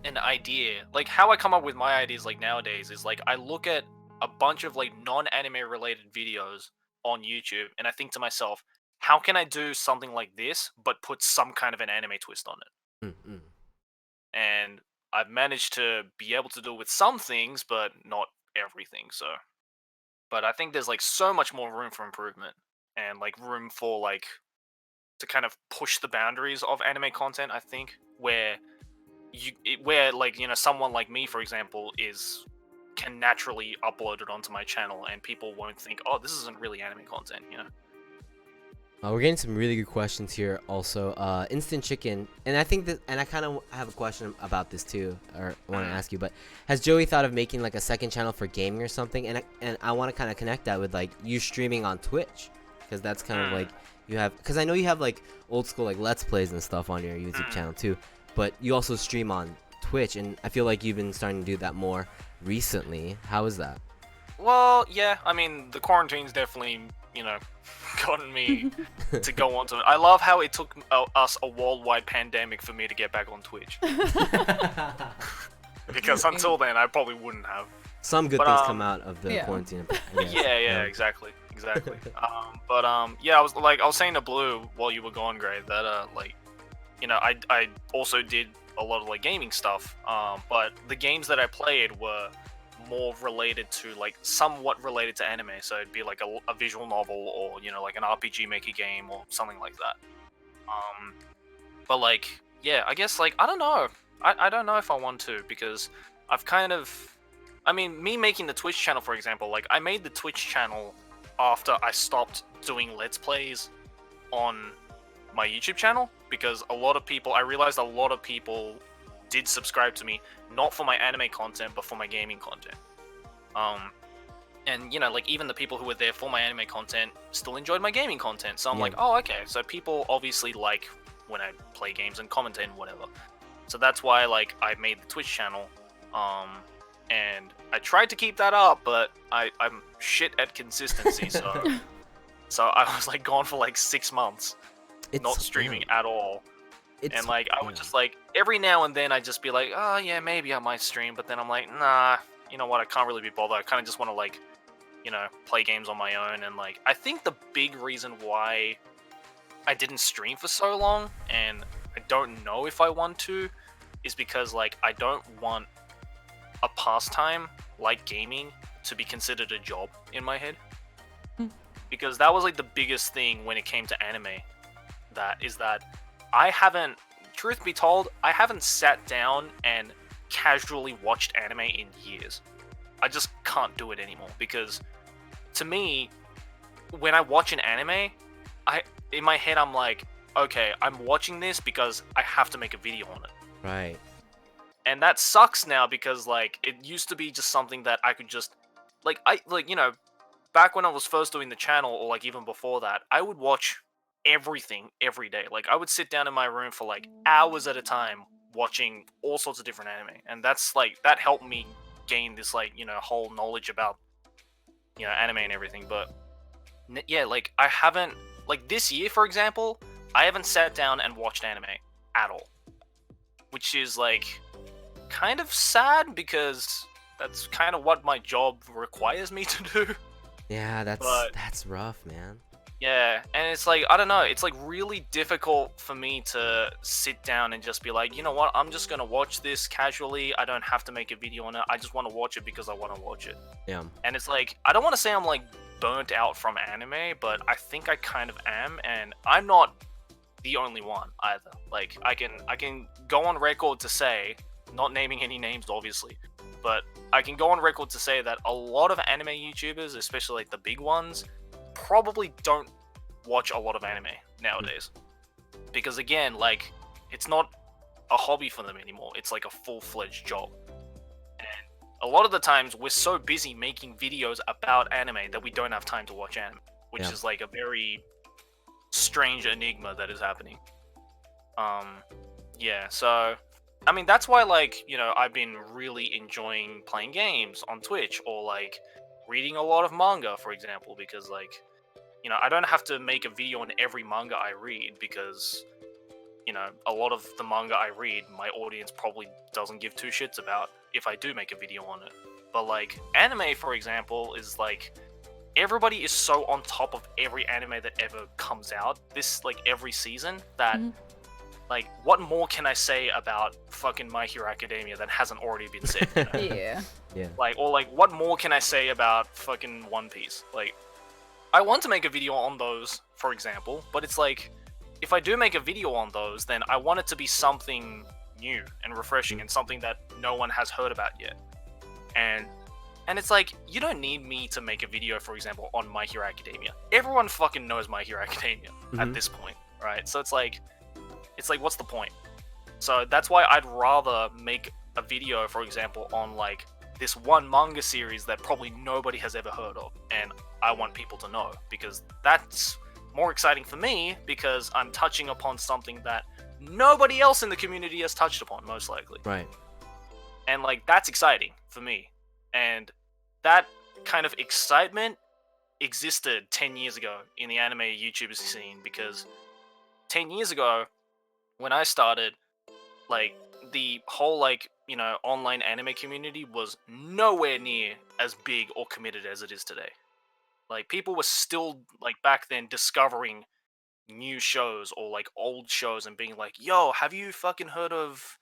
an idea, like how I come up with my ideas like nowadays is like I look at a bunch of like non-anime related videos on YouTube and I think to myself, how can I do something like this but put some kind of an anime twist on it? And I've managed to be able to do it with some things, but not everything. So, but I think there's like so much more room for improvement and like room for like to kind of push the boundaries of anime content. I think where like, you know, someone like me, for example, can naturally upload it onto my channel and people won't think, oh, this isn't really anime content, you know. We're getting some really good questions here also. Instant Chicken, and I think that, and I kind of have a question about this too, or want to ask you, but has Joey thought of making like a second channel for gaming or something? And I want to kind of connect that with like you streaming on Twitch, because that's kind of like you have, because I know you have like old school like Let's Plays and stuff on your YouTube channel too, but you also stream on Twitch, and I feel like you've been starting to do that more recently. How is that? Well, yeah, I mean, the quarantine's definitely, you know, gotten me to go on to it. I love how it took us a worldwide pandemic for me to get back on Twitch. Because until then, I probably wouldn't have. Some good things come out of the quarantine. Yeah, exactly. Yeah, I was saying to Blue while you were gone, Gray, that like, you know, I also did a lot of like gaming stuff, but the games that I played were more related to like somewhat related to anime, so it'd be like a visual novel or, you know, like an RPG maker game or something like that. But like, yeah, I guess like I don't know if I want to, because I've kind of, I mean, me making the Twitch channel, for example, like I made the Twitch channel after I stopped doing Let's Plays on my YouTube channel, because I realized a lot of people did subscribe to me, not for my anime content, but for my gaming content. And, you know, like, even the people who were there for my anime content still enjoyed my gaming content, so I'm like, oh, okay, so people obviously like when I play games and commentate and whatever. So that's why, like, I made the Twitch channel, and I tried to keep that up, but I'm shit at consistency, so I was, like, gone for, like, 6 months. Not streaming at all. And like I would just like every now and then I'd just be like, oh yeah, maybe I might stream, but then I'm like, nah, you know what, I can't really be bothered. I kind of just want to, like, you know, play games on my own. And like I think the big reason why I didn't stream for so long, and I don't know if I want to is because like I don't want a pastime like gaming to be considered a job in my head. Because that was like the biggest thing when it came to anime. That I haven't, truth be told, I haven't sat down and casually watched anime in years. I just can't do it anymore because to me, when I watch an anime, in my head I'm like, okay, I'm watching this because I have to make a video on it. Right. And that sucks now because like it used to be just something that I could just back when I was first doing the channel or like even before that, I would watch everything every day. Like I would sit down in my room for like hours at a time watching all sorts of different anime. And that's like that helped me gain this like, whole knowledge about anime and everything. But yeah, like I haven't, like this year for example, I haven't sat down and watched anime at all. Which is like kind of sad because that's kind of what my job requires me to do. Yeah, that's rough, man. Yeah, and it's like, I don't know, it's like really difficult for me to sit down and just be like, you know what, I'm just gonna watch this casually, I don't have to make a video on it, I just want to watch it because I want to watch it. Yeah. And it's like, I don't want to say I'm like burnt out from anime, but I think I kind of am, and I'm not the only one either. Like, I can go on record to say, not naming any names obviously, but I can go on record to say that a lot of anime YouTubers, especially like the big ones, probably don't watch a lot of anime nowadays. Because again, like, it's not a hobby for them anymore, it's like a full-fledged job. And a lot of the times we're so busy making videos about anime that we don't have time to watch anime, which is like a very strange enigma that is happening. Yeah, so I mean that's why like, I've been really enjoying playing games on Twitch or like reading a lot of manga, for example, because like, I don't have to make a video on every manga I read because, a lot of the manga I read, my audience probably doesn't give two shits about if I do make a video on it. But like, anime, for example, is like, everybody is so on top of every anime that ever comes out, this, like, every season, that, like, what more can I say about fucking My Hero Academia that hasn't already been said, Yeah. Yeah. Like, or like, what more can I say about fucking One Piece? Like, I want to make a video on those, for example, but it's like, if I do make a video on those, then I want it to be something new and refreshing and something that no one has heard about yet. And it's like, you don't need me to make a video, for example, on My Hero Academia. Everyone fucking knows My Hero Academia at this point, right? So it's like, what's the point? So that's why I'd rather make a video, for example, on like this one manga series that probably nobody has ever heard of, and I want people to know, because that's more exciting for me, because I'm touching upon something that nobody else in the community has touched upon, most likely. Right. And like, that's exciting for me. And that kind of excitement existed 10 years ago in the anime YouTubers scene, because 10 years ago, when I started, like, the whole, like, online anime community was nowhere near as big or committed as it is today. Like, people were still, like, back then discovering new shows or, like, old shows and being like, yo, have you fucking heard of,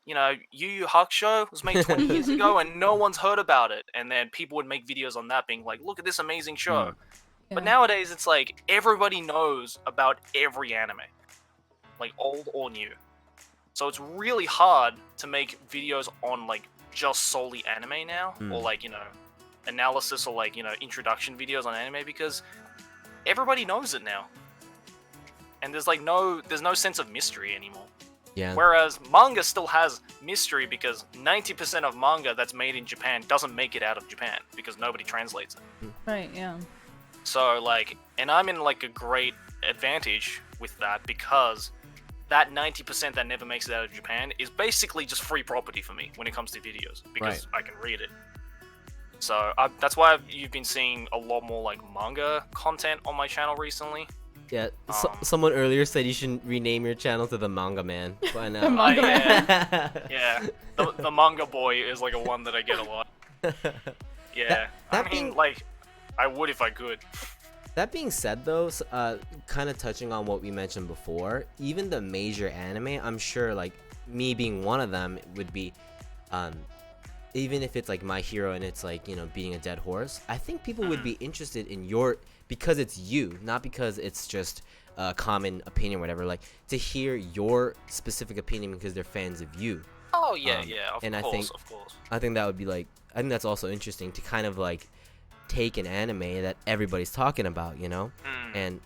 Yu Yu Hakusho was made 20 years ago and no one's heard about it. And then people would make videos on that being like, look at this amazing show. Yeah. But nowadays, it's like, everybody knows about every anime. Like, old or new. So it's really hard to make videos on, like, just solely anime now. Or, like, analysis or, like, introduction videos on anime, because everybody knows it now. And there's no sense of mystery anymore. Yeah. Whereas manga still has mystery, because 90% of manga that's made in Japan doesn't make it out of Japan because nobody translates it. Right, yeah. So, like, and I'm in, like, a great advantage with that, because that 90% that never makes it out of Japan is basically just free property for me when it comes to videos, because I can read it. So that's why you've been seeing a lot more, like, manga content on my channel recently. Yeah, someone earlier said you should rename your channel to The Manga Man by now. The Manga Man. Yeah. The Manga Boy is, like, a one that I get a lot. Yeah. That I mean, being- like, I would if I could. That being said, though, kind of touching on what we mentioned before, even the major anime, I'm sure, like, me being one of them would be, even if it's like My Hero and it's like, you know, beating a dead horse, I think people would be interested in because it's you, not because it's just a common opinion or whatever, like, to hear your specific opinion because they're fans of you. Oh yeah, of course. I think that would be like, I think that's also interesting to kind of like take an anime that everybody's talking about, you know, and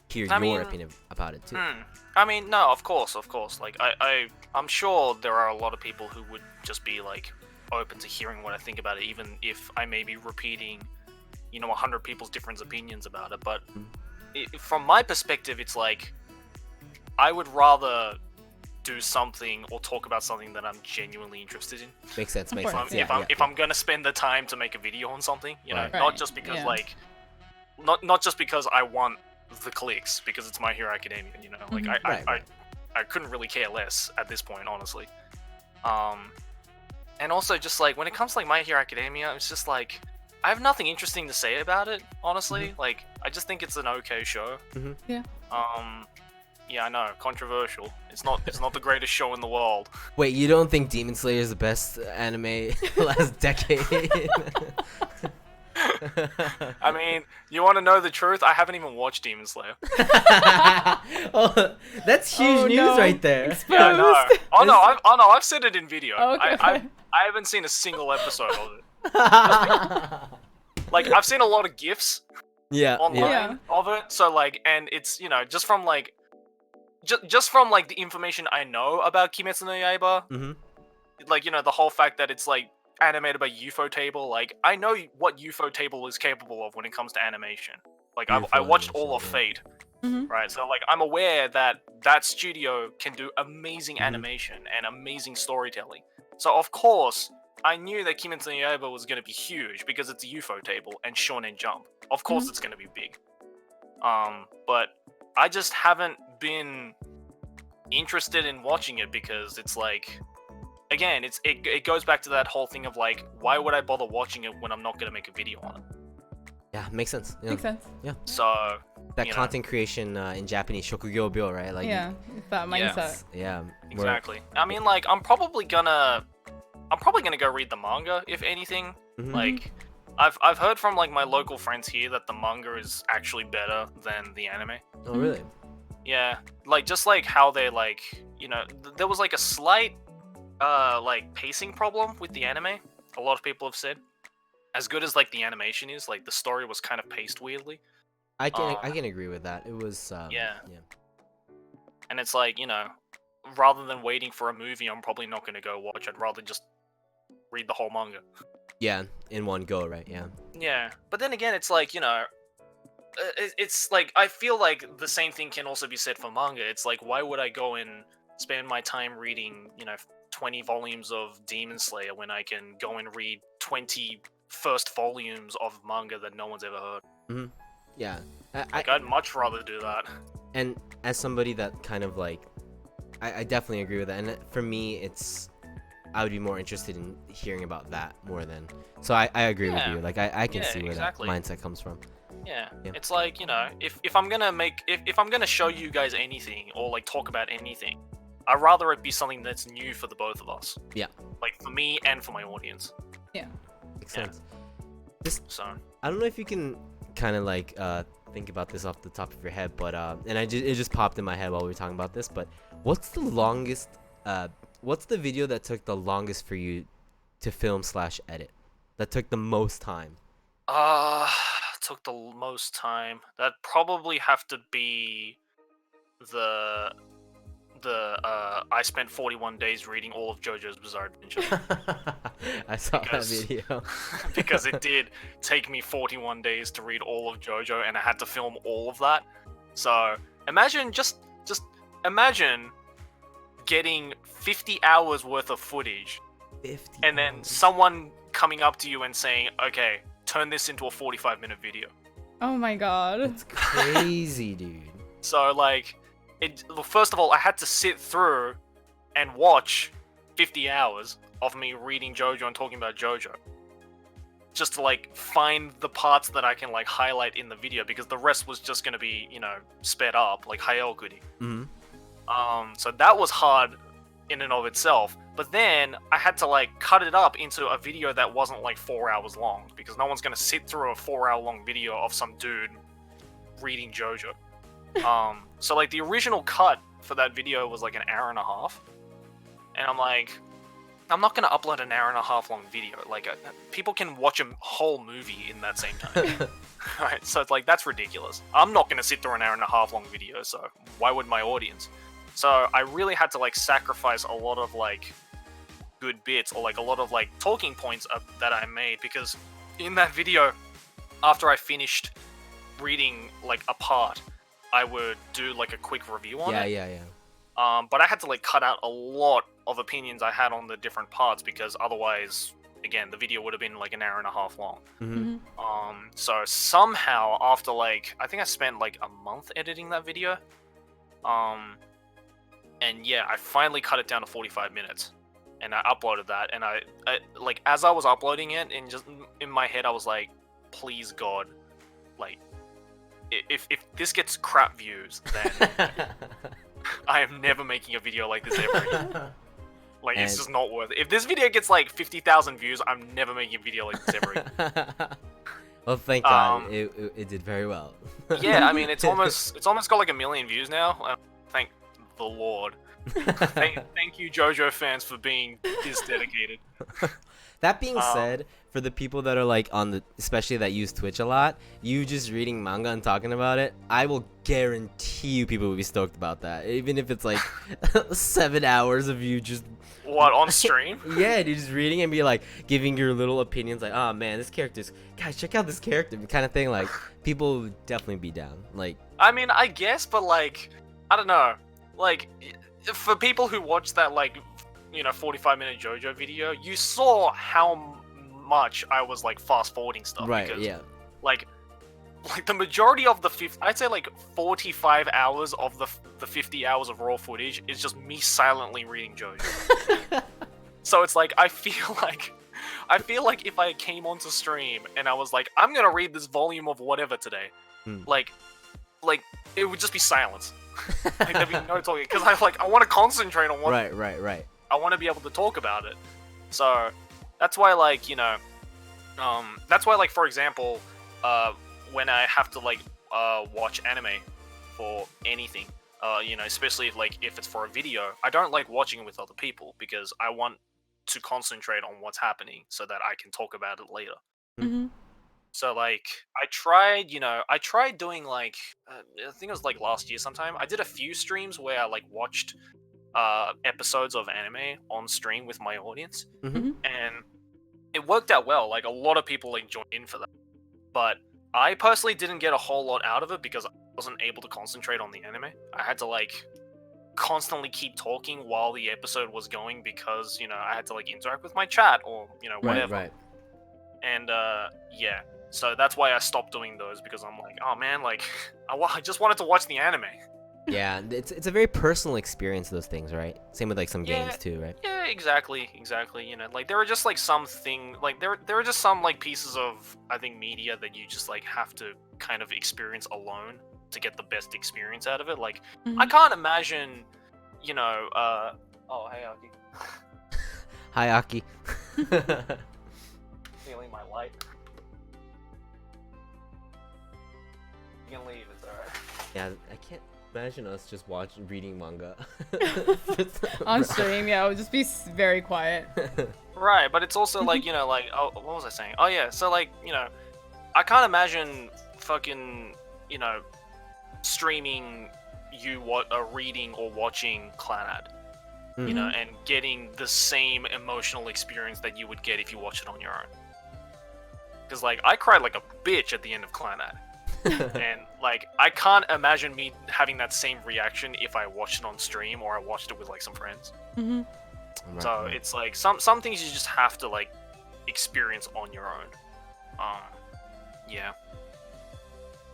hear your opinion about it too. I mean, no, of course. Like, I'm sure there are a lot of people who would just be like open to hearing what I think about it, even if I may be repeating, you know, 100 people's different opinions about it. But from my perspective, it's like I would rather do something or talk about something that I'm genuinely interested in. Makes sense. If I'm gonna spend the time to make a video on something, you know, Right. not just because like, not just because I want the clicks, because it's My Hero Academia, you know, like I couldn't really care less at this point, honestly. And also just like when it comes to like My Hero Academia, it's just like I have nothing interesting to say about it, honestly. Like, I just think it's an okay show. Yeah. Yeah, I know, controversial. It's not the greatest show in the world. Wait, you don't think Demon Slayer is the best anime last decade? I mean, you want to know the truth? I haven't even watched Demon Slayer. Oh, that's huge news right there. Yeah, I know. Oh no, I've said it in video. Okay. I haven't seen a single episode of it. Like, I've seen a lot of GIFs online of it. So like, and it's, you know, just from like the information I know about Kimetsu no Yaiba, like, you know, the whole fact that it's like animated by Ufotable, like, I know what Ufotable is capable of when it comes to animation. Like, I watched all of Fate, right? So like, I'm aware that that studio can do amazing animation and amazing storytelling. So of course, I knew that Kimetsu no Yaiba was going to be huge because it's Ufotable and Shonen Jump. Of course, it's going to be big. But I just haven't been interested in watching it because it's like, again, it goes back to that whole thing of like, why would I bother watching it when I'm not going to make a video on it? Yeah, makes sense. Yeah. Makes sense. Yeah. So that content creation in Japanese, shokugyo byo, right? Like, it's that mindset. Yeah. Exactly. I mean, like, I'm probably gonna go read the manga, if anything. Like, I've heard from like my local friends here that the manga is actually better than the anime. Oh, really? Yeah, like, just like how they, like, you know, there was like a slight like pacing problem with the anime. A lot of people have said, as good as like the animation is, like, the story was kind of paced weirdly. I can agree with that. It was yeah. And it's like, you know, rather than waiting for a movie, I'm probably not going to go watch. I'd rather just read the whole manga. Yeah, in one go, right? Yeah. Yeah, but then again, it's like, you know, it's like, I feel like the same thing can also be said for manga. It's like, why would I go and spend my time reading, you know, 20 volumes of Demon Slayer when I can go and read 20 first volumes of manga that no one's ever heard? Yeah. I'd much rather do that. And as somebody that kind of like, I definitely agree with that. And for me, I would be more interested in hearing about that more than. So I agree with you. Like, I can see where that mindset comes from. Yeah. It's like, you know, if I'm gonna show you guys anything or like talk about anything, I'd rather it be something that's new for the both of us. Yeah. Like, for me and for my audience. Yeah. Makes sense. So I don't know if you can kind of like think about this off the top of your head, but and it just popped in my head while we were talking about this. But what's the longest? What's the video that took the longest for you to film/edit? That took the most time? Took the most time. That'd probably have to be the I spent 41 days reading all of JoJo's Bizarre Adventure. I saw that video. Because it did take me 41 days to read all of JoJo, and I had to film all of that. So imagine just imagine getting 50 hours worth of footage, 50 and then someone coming up to you and saying, "Okay, turn this into a 45-minute video." Oh my god. It's crazy, dude. So like, first of all, I had to sit through and watch 50 hours of me reading JoJo and talking about JoJo. just to like find the parts that I can like highlight in the video, because the rest was just gonna be, you know, sped up like hayokuri. So that was hard in and of itself. But then I had to like cut it up into a video that wasn't like 4 hours long, because no one's gonna sit through a 4 hour long video of some dude reading JoJo. So like the original cut for that video was like an hour and a half, and I'm like, I'm not gonna upload an hour and a half long video. Like people can watch a whole movie in that same time. Right? So it's like, that's ridiculous. I'm not gonna sit through an hour and a half long video, so why would my audience? So I really had to like sacrifice a lot of like good bits, or like a lot of like talking points that I made, because in that video, after I finished reading like a part, I would do like a quick review on it. Yeah. But I had to like cut out a lot of opinions I had on the different parts, because otherwise, again, the video would have been like an hour and a half long. So somehow, after like, I think I spent like a month editing that video. And yeah, I finally cut it down to 45 minutes. And I uploaded that, and I like, as I was uploading it, and just in my head I was like, please God, like, if this gets crap views, then I am never making a video like this ever again. Like, it's just not worth it. If this video gets like 50,000 views, I'm never making a video like this ever again. Well, thank God, it did very well. Yeah, I mean, it's almost got like 1 million views now. Thank the Lord. Thank you, JoJo fans, for being this dedicated. That being said, for the people that are like especially that use Twitch a lot, you just reading manga and talking about it, I will guarantee you people will be stoked about that. Even if it's like 7 hours of you just... What, on stream? Yeah, you're just reading and be like, giving your little opinions, like, oh man, this character's... Guys, check out this character, kind of thing. Like, people would definitely be down. Like, I mean, I guess, but like, I don't know. Like, for people who watched that, like, you know, 45-minute JoJo video, you saw how much I was like fast forwarding stuff. Right, because, yeah. Like the majority of the I'd say like 45 hours of the 50 hours of raw footage is just me silently reading JoJo. So it's like, I feel like if I came onto stream and I was like, I'm gonna read this volume of whatever today, like it would just be silence. Like, there'd be no talking, because I want to concentrate on what. Right. I want to be able to talk about it. So that's why, like, you know, that's why, like, for example, when I have to like watch anime for anything, you know, especially if it's for a video, I don't like watching it with other people, because I want to concentrate on what's happening so that I can talk about it later. So like, I tried doing like, I think it was like last year sometime, I did a few streams where I like watched episodes of anime on stream with my audience, and it worked out well. Like, a lot of people like joined in for that, but I personally didn't get a whole lot out of it, because I wasn't able to concentrate on the anime. I had to like constantly keep talking while the episode was going, because, you know, I had to like interact with my chat, or, you know, whatever. Right. And yeah, so that's why I stopped doing those, because I'm like, oh man, like, I just wanted to watch the anime. Yeah, it's a very personal experience, those things, right? Same with like some games too, right? Yeah, exactly. You know, like, there are just like there are just some like pieces of, I think, media that you just like have to kind of experience alone to get the best experience out of it. Like, I can't imagine, you know, oh, hey Aki. Hi Aki. Feeling my light. You can leave, it's alright. Yeah, I can't imagine us just reading manga on stream. Yeah, it would just be very quiet. Right, but it's also like, you know, like, oh, what was I saying? Oh yeah, so like, you know, I can't imagine fucking, you know, streaming reading or watching Clannad, you know, and getting the same emotional experience that you would get if you watch it on your own. Because like, I cried like a bitch at the end of Clannad. And like, I can't imagine me having that same reaction if I watched it on stream, or I watched it with like some friends. So it's like, some things you just have to like experience on your own. Yeah.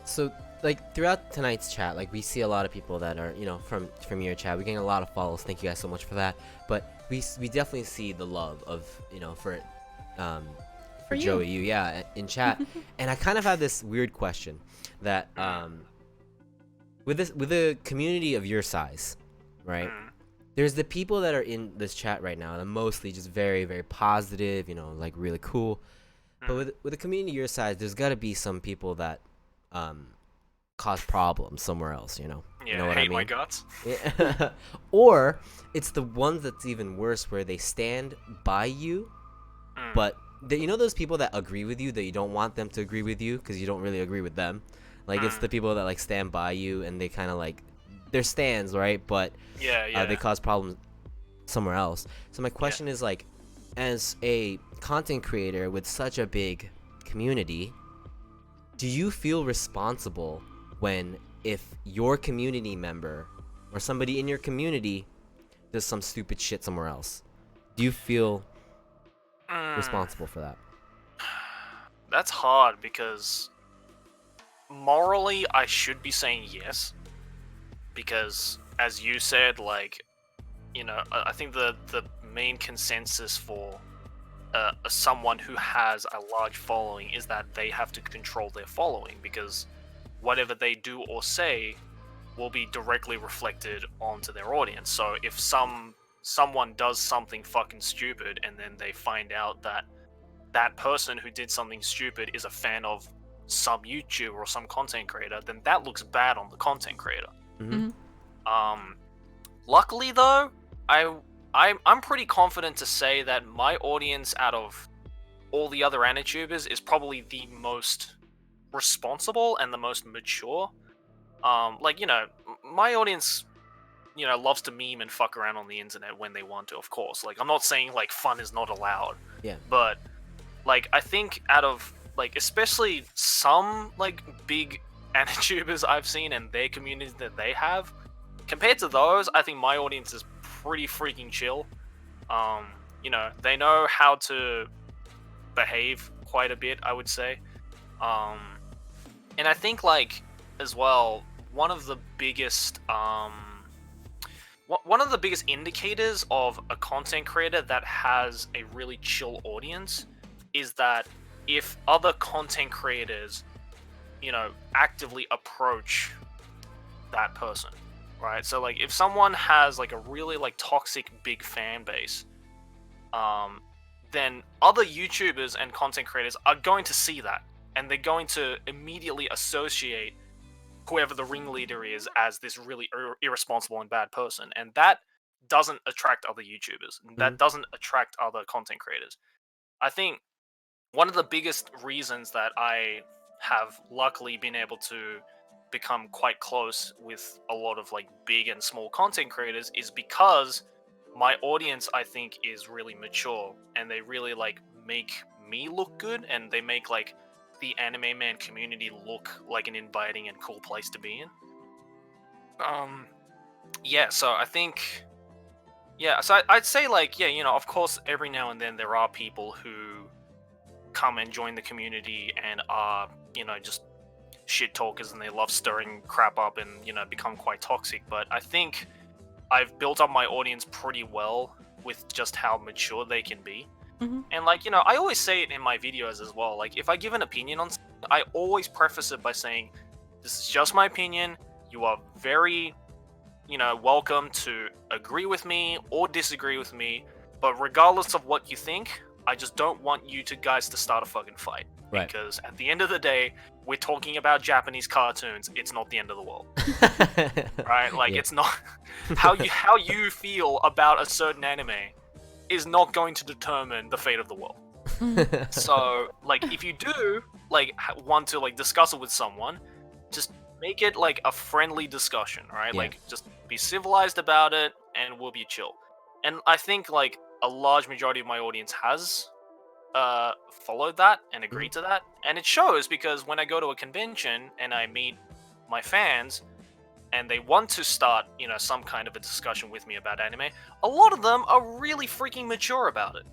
So like, throughout tonight's chat, like, we see a lot of people that are, you know, from your chat. We're getting a lot of follows. Thank you guys so much for that. But we definitely see the love of, you know, for for you. Joey, in chat, and I kind of have this weird question that with the community of your size, right? There's the people that are in this chat right now, and mostly just very, very positive, you know, like really cool. But with a community your size, there's got to be some people that cause problems somewhere else, you know? Yeah, you know what hate I mean? my guts. Yeah. Or it's the ones that's even worse, where they stand by you, but you know those people that agree with you that you don't want them to agree with you because you don't really agree with them? Like, it's the people that, like, stand by you and they kind of, like, they're stands, right? But they cause problems somewhere else. So my question is, like, as a content creator with such a big community, do you feel responsible if your community member or somebody in your community does some stupid shit somewhere else? Do you feel responsible for that? That's hard because morally I should be saying yes, because as you said, like, you know, I think the main consensus for someone who has a large following is that they have to control their following, because whatever they do or say will be directly reflected onto their audience. So if someone does something fucking stupid and then they find out that that person who did something stupid is a fan of some YouTuber or some content creator, then that looks bad on the content creator. Luckily though, I'm pretty confident to say that my audience out of all the other AniTubers is probably the most responsible and the most mature. Like, you know, my audience, you know, loves to meme and fuck around on the internet when they want to, of course. Like, I'm not saying, like, fun is not allowed. Yeah. But, like, I think out of, like, especially some, like, big AniTubers I've seen and their communities that they have, compared to those, I think my audience is pretty freaking chill. You know, they know how to behave quite a bit, I would say. And I think, like, as well, one of the biggest indicators of a content creator that has a really chill audience is that if other content creators, you know, actively approach that person, right? So, like, if someone has, like, a really, like, toxic big fan base, then other YouTubers and content creators are going to see that, and they're going to immediately associate whoever the ringleader is as this really irresponsible and bad person, and that doesn't attract other YouTubers. That doesn't attract other content creators. I think one of the biggest reasons that I have luckily been able to become quite close with a lot of, like, big and small content creators is because my audience, I think, is really mature, and they really, like, make me look good, and they make, like, the Anime Man community look like an inviting and cool place to be in. Yeah, so I think, yeah, so I'd say, like, yeah, you know, of course, every now and then there are people who come and join the community and are, you know, just shit talkers, and they love stirring crap up and, you know, become quite toxic. But I think I've built up my audience pretty well with just how mature they can be. And, like, you know, I always say it in my videos as well. Like, if I give an opinion on something, I always preface it by saying, this is just my opinion. You are very, you know, welcome to agree with me or disagree with me. But regardless of what you think, I just don't want you guys to start a fucking fight. Right. Because at the end of the day, we're talking about Japanese cartoons. It's not the end of the world. Right? Like, it's not... how you feel about a certain anime is not going to determine the fate of the world. So, like, if you do, like, want to, like, discuss it with someone, just make it, like, a friendly discussion, right? Yeah. Like, just be civilized about it, and we'll be chill. And I think, like, a large majority of my audience has followed that and agreed to that. And it shows, because when I go to a convention and I meet my fans, and they want to start, you know, some kind of a discussion with me about anime, a lot of them are really freaking mature about it.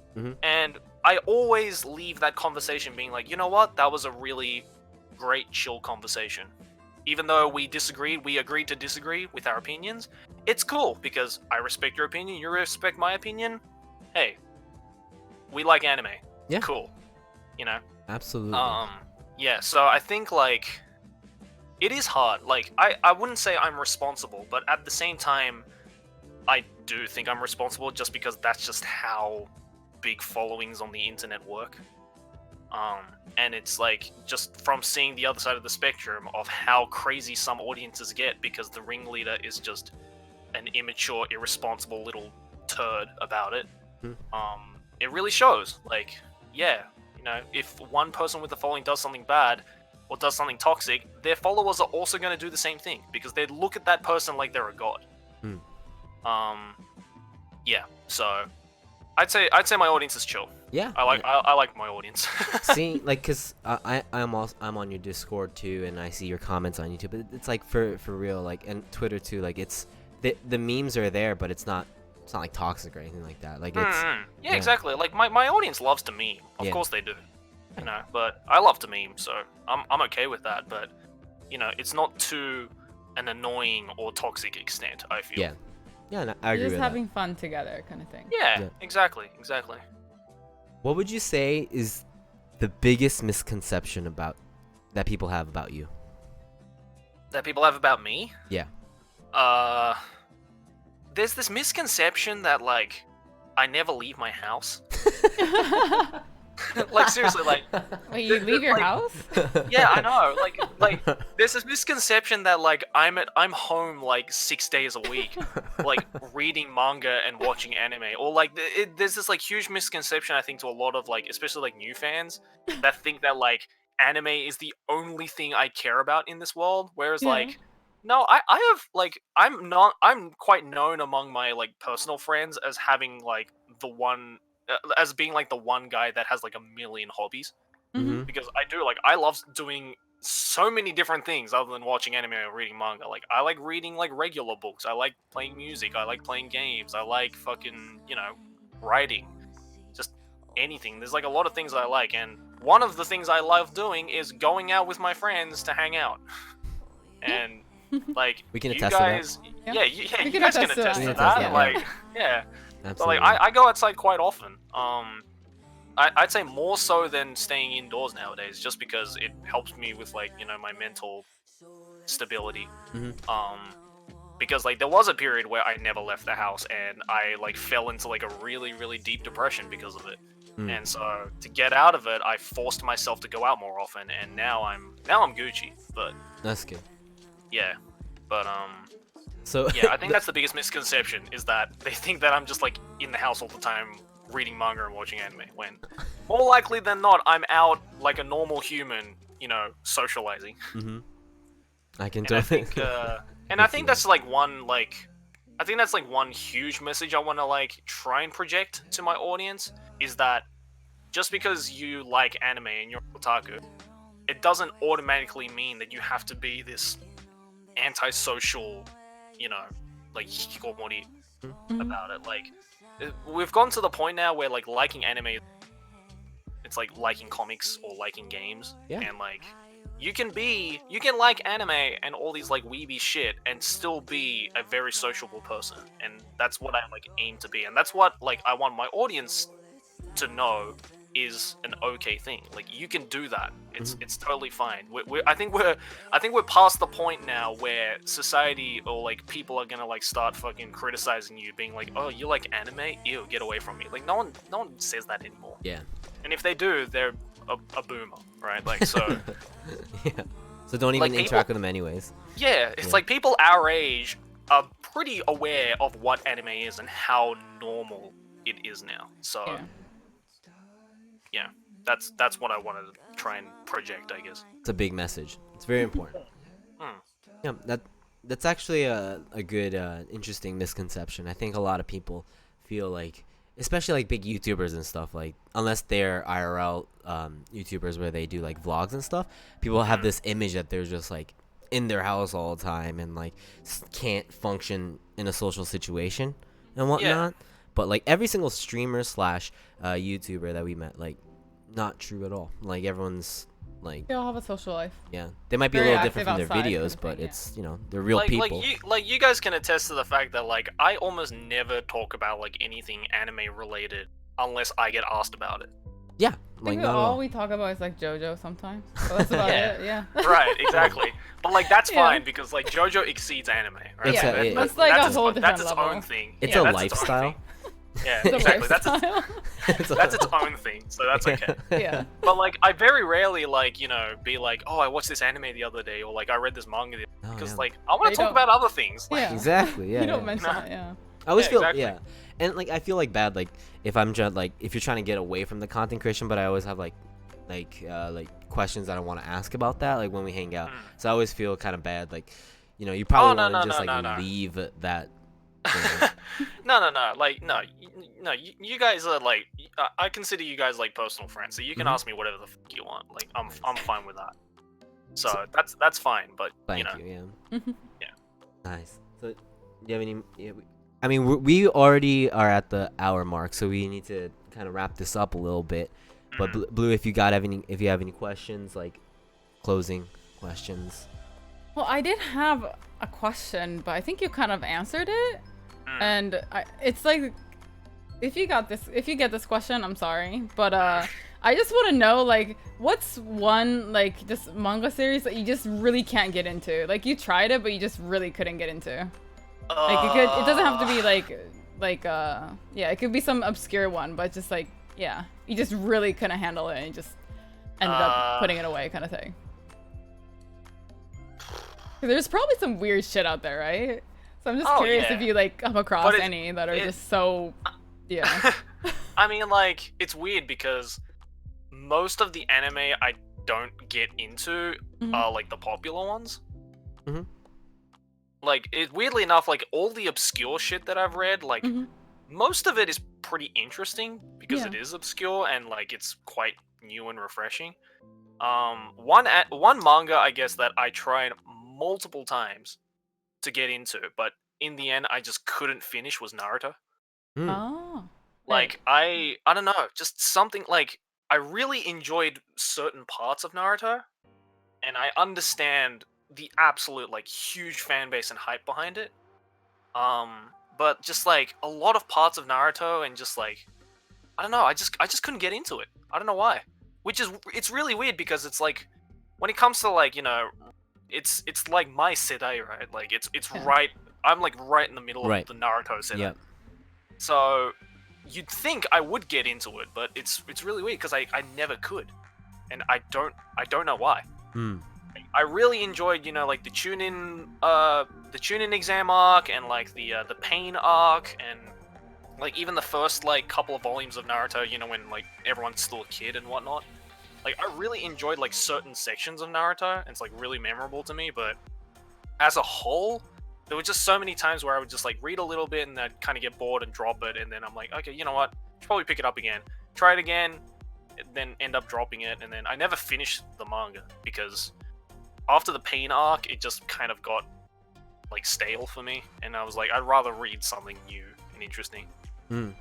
And I always leave that conversation being like, you know what, that was a really great, chill conversation. Even though we agreed to disagree with our opinions, it's cool, because I respect your opinion, you respect my opinion. Hey, we like anime. Yeah. Cool. you know. Absolutely. Yeah. So I think like it is hard. Like I wouldn't say I'm responsible, but at the same time, I do think I'm responsible just because that's just how big followings on the internet work. And it's like just from seeing the other side of the spectrum of how crazy some audiences get because the ringleader is just an immature, irresponsible little turd about it. It really shows. Like, yeah, you know, if one person with the following does something bad or does something toxic, their followers are also going to do the same thing because they look at that person like they're a god. Yeah. So I'd say my audience is chill. Yeah. I like my audience. See, like, cause I'm on your Discord too, and I see your comments on YouTube. But it's like for real, like, and Twitter too. Like, it's the memes are there, but it's not like toxic or anything like that. Like, it's yeah, exactly. Like my audience loves to meme. Of course they do. You know, but I love to meme, so I'm okay with that. But you know, it's not to an annoying or toxic extent. I feel. Yeah. Yeah, no, I agree You're with just having that. fun together, kind of thing. Yeah, exactly. What would you say is the biggest misconception that people have about you? That people have about me? Yeah. There's this misconception that like I never leave my house. Like seriously, like Wait, you leave your like, house? yeah, I know. Like there's this misconception that like I'm home like 6 days a week, like reading manga and watching anime, or like there's this like huge misconception I think to a lot of like especially like new fans that think that like anime is the only thing I care about in this world, whereas Yeah. like no, I have like I'm quite known among my like personal friends as having like the one as being like the one guy that has like a million hobbies because I love doing so many different things other than watching anime or reading manga. Like I like reading like regular books, I like playing music, I like playing games, I like fucking, you know, writing, just anything. There's like a lot of things I like, and one of the things I love doing is going out with my friends to hang out. And like We can you attest guys, to that. yeah, We you can guys can attest to attest that. to Yeah. that. Yeah. Like, yeah. So Absolutely. like I go outside quite often. I'd say more so than staying indoors nowadays, just because it helps me with like, you know, my mental stability. Because like there was a period where I never left the house and I like fell into like a really, really deep depression because of it. And so to get out of it, I forced myself to go out more often, and now I'm Gucci. But That's good. yeah, but So yeah, I think that's the biggest misconception, is that they think that I'm just like in the house all the time reading manga and watching anime, when more likely than not I'm out like a normal human, you know, socializing. I can And I definitely. think I think that's like one like I think that's like one huge message I want to like try and project to my audience, is that just because you like anime and you're otaku, it doesn't automatically mean that you have to be this antisocial, you know, like hikikomori about it. Like we've gone to the point now where like liking anime, it's like liking comics or liking games. Yeah. And like you can like anime and all these like weeby shit and still be a very sociable person, and that's what I like aim to be, and that's what like I want my audience to know is an okay thing. Like you can do that. It's totally fine. I think we're past the point now where society or like people are gonna like start fucking criticizing you, being like, oh, you like anime? Ew, get away from me. Like no one says that anymore. Yeah. And if they do, they're a boomer, right? Like so. Yeah. So don't even Like, people- interact with them anyways. Yeah, it's Yeah. like people our age are pretty aware of what anime is and how normal it is now. So Yeah. yeah, that's what I wanted to try and project, I guess. It's a big message. It's very important. Yeah, that's actually a good interesting misconception. I think a lot of people feel like, especially like big YouTubers and stuff, like unless they're IRL YouTubers where they do like vlogs and stuff, people have this image that they're just like in their house all the time and like can't function in a social situation and whatnot. But like every single streamer slash YouTuber that we met, like not true at all. Like everyone's like, They all have a social life. yeah, they might be Very a little different from active their outside kind videos, of but thing, yeah. it's, you know, they're real like, people. Like you guys can attest to the fact that like I almost never talk about like anything anime related unless I get asked about it. Yeah, I like think not at all all. we talk about is like JoJo sometimes. So that's about Yeah. it. Yeah. Right, exactly. But like that's Yeah. fine because like JoJo exceeds anime, right? It's Yeah, a- that's like a whole that's different its level. own thing. It's Yeah, a that's its own lifestyle. thing. Yeah, It's a exactly. That's its, lifestyle. that's its own thing, so that's okay. Yeah. But like, I very rarely like be like, oh, I watched this anime the other day, or like I read this manga, Oh, because yeah. like I want They to talk don't- about other things. Like, Yeah. Exactly. Yeah. You don't yeah. mention Nah. it. Yeah. I always Yeah, feel exactly. and like I feel like bad like if I'm just like if you're trying to get away from the content creation, but I always have like questions that I want to ask about that like when we hang out. So I always feel kind of bad like you probably no, want to no, just no, like no, no. leave that. no, like no, you guys are like, I consider you guys like personal friends, so you can Mhm. ask me whatever the fuck you want. Like I'm fine with that. So that's fine, but Thank know. you. Yeah. Yeah. Nice. So, do you have any? Yeah, I mean, we already are at the hour mark, so we need to kind of wrap this up a little bit. But Mhm. Blue, if you have any questions, like closing questions. Well, I did have a question, but I think you kind of answered it. Mm. And it's like, if you get this question, I'm sorry, but I just want to know like, what's one like just manga series that you just really can't get into? Like you tried it, but you just really couldn't get into. Like it doesn't have to be yeah, it could be some obscure one, but just like yeah, you just really couldn't handle it and you just ended up putting it away, kind of thing. 'Cause there's probably some weird shit out there, right? So I'm just curious if you like come across any that are just so yeah. I mean, like, it's weird because most of the anime I don't get into are like the popular ones. Mhm. Like, weirdly enough, like all the obscure shit that I've read, like Mhm. most of it is pretty interesting because Yeah. it is obscure and like it's quite new and refreshing. One manga I guess that I tried multiple times to get into, but in the end I just couldn't finish was Naruto. Mm. Oh. Like I don't know, just something like I really enjoyed certain parts of Naruto, and I understand the absolute like huge fan base and hype behind it. But just like a lot of parts of Naruto and just like I don't know, I just couldn't get into it. I don't know why. It's really weird because it's like when it comes to like, it's like my Sedai, right? Like it's Yeah. right I'm like right in the middle Right. of the Naruto Sedai. Yep. So you'd think I would get into it, but it's really weird because I never could. And I don't know why. Mm. I really enjoyed, like the tune-in exam arc and like the pain arc and like even the first like couple of volumes of Naruto, when like everyone's still a kid and whatnot. Like I really enjoyed like certain sections of Naruto, and it's like really memorable to me, but as a whole, there were just so many times where I would just like read a little bit and I'd kind of get bored and drop it, and then I'm like, okay, you know what? Should probably pick it up again. Try it again, and then end up dropping it, and then I never finished the manga because after the pain arc, it just kind of got like stale for me, and I was like, I'd rather read something new and interesting. Mm.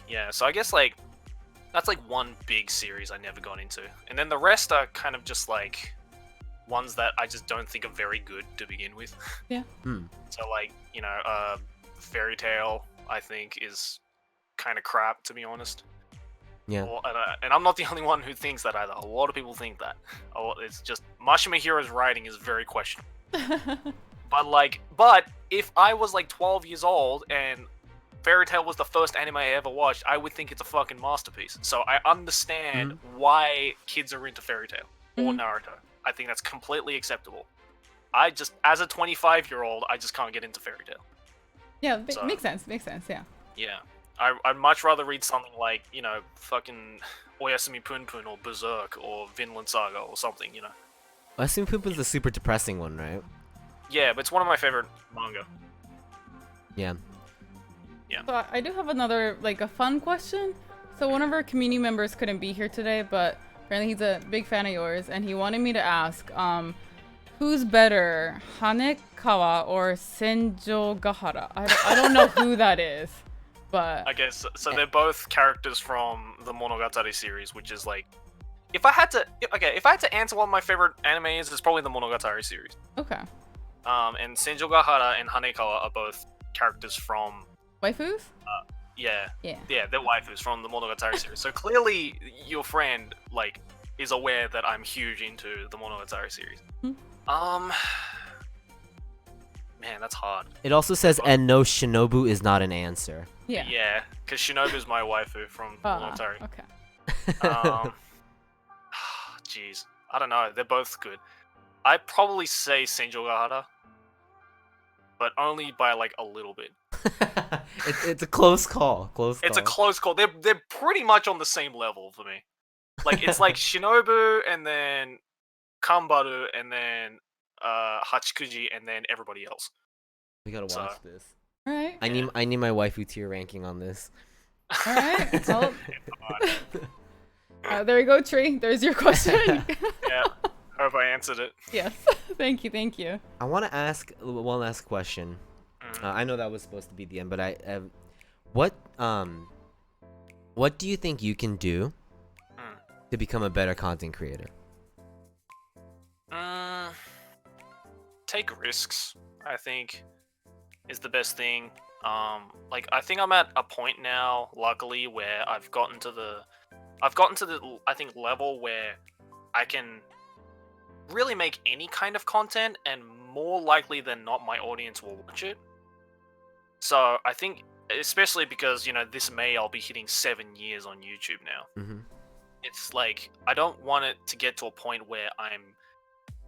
Yeah, so I guess like that's like one big series I never got into, and then the rest are kind of just like ones that I just don't think are very good to begin with. Yeah. Mm. So like Fairy Tail I think is kind of crap, to be honest. Yeah. And I'm not the only one who thinks that either. A lot of people think that. It's just Mashima Hiro's writing is very questionable. But if I was like 12 years old and Fairy Tail was the first anime I ever watched, I would think it's a fucking masterpiece. So I understand why kids are into Fairy Tail or Naruto. I think that's completely acceptable. I just, as a 25-year-old, I just can't get into Fairy Tail. Yeah, So- makes sense. Yeah. Yeah. I'd much rather read something like, fucking Oyasumi Punpun or Berserk or Vinland Saga or something, I assume Poop is the super depressing one, right? Yeah, but it's one of my favorite manga. Yeah. So I do have another, like, a fun question. So one of our community members couldn't be here today, but apparently he's a big fan of yours, and he wanted me to ask, who's better, Hanekawa or Senjogahara? I don't know who that is, but... I guess, so they're both characters from the Monogatari series, which is like... If I had to answer what my favorite anime is, it's probably the Monogatari series. Okay. And Senjogahara and Hanekawa are both characters from... Waifus? Yeah, Yeah. they're waifus from the Monogatari series. So clearly, your friend like is aware that I'm huge into the Monogatari series. Hmm. Man, that's hard. It also says, and no, Shinobu is not an answer. Yeah. Yeah, because Shinobu's my waifu from Monogatari. Okay. Jeez, I don't know. They're both good. I'd probably say Senjogahara, but only by like a little bit. It's a close call. It's a close call. They're pretty much on the same level for me. Like it's like Shinobu and then Kambaru and then Hachikuji and then everybody else. We gotta watch this. All right. I need my waifu tier ranking on this. All right. So, there you go, Tree. There's your question. Yeah. Hope I answered it. Yes. Thank you. I want to ask one last question. I know that was supposed to be the end, but what do you think you can do to become a better content creator? Take risks, I think, is the best thing. Like I think I'm at a point now, luckily, where I've gotten to the I think level where I can really make any kind of content, and more likely than not, my audience will watch it. So I think, especially because this May I'll be hitting 7 years on YouTube now. Mm-hmm. It's like I don't want it to get to a point where I'm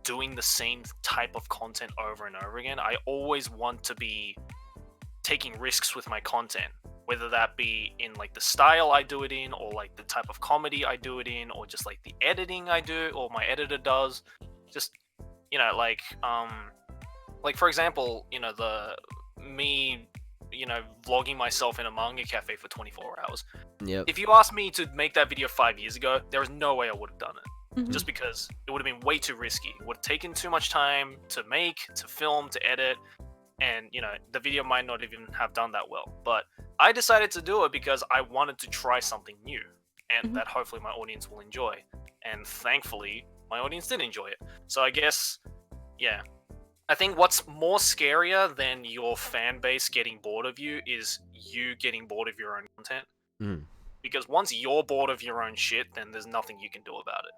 doing the same type of content over and over again. I always want to be taking risks with my content, whether that be in like the style I do it in, or like the type of comedy I do it in, or just like the editing I do or my editor does. Just like for example, vlogging myself in a manga cafe for 24 hours. Yep. If you asked me to make that video 5 years ago, there is no way I would have done it. Mhm. Just because it would have been way too risky. It would have taken too much time to make, to film, to edit, and the video might not even have done that well. But I decided to do it because I wanted to try something new, and that hopefully my audience will enjoy. And thankfully, my audience did enjoy it. So I guess, yeah. I think what's more scarier than your fan base getting bored of you is you getting bored of your own content. Because once you're bored of your own shit, then there's nothing you can do about it.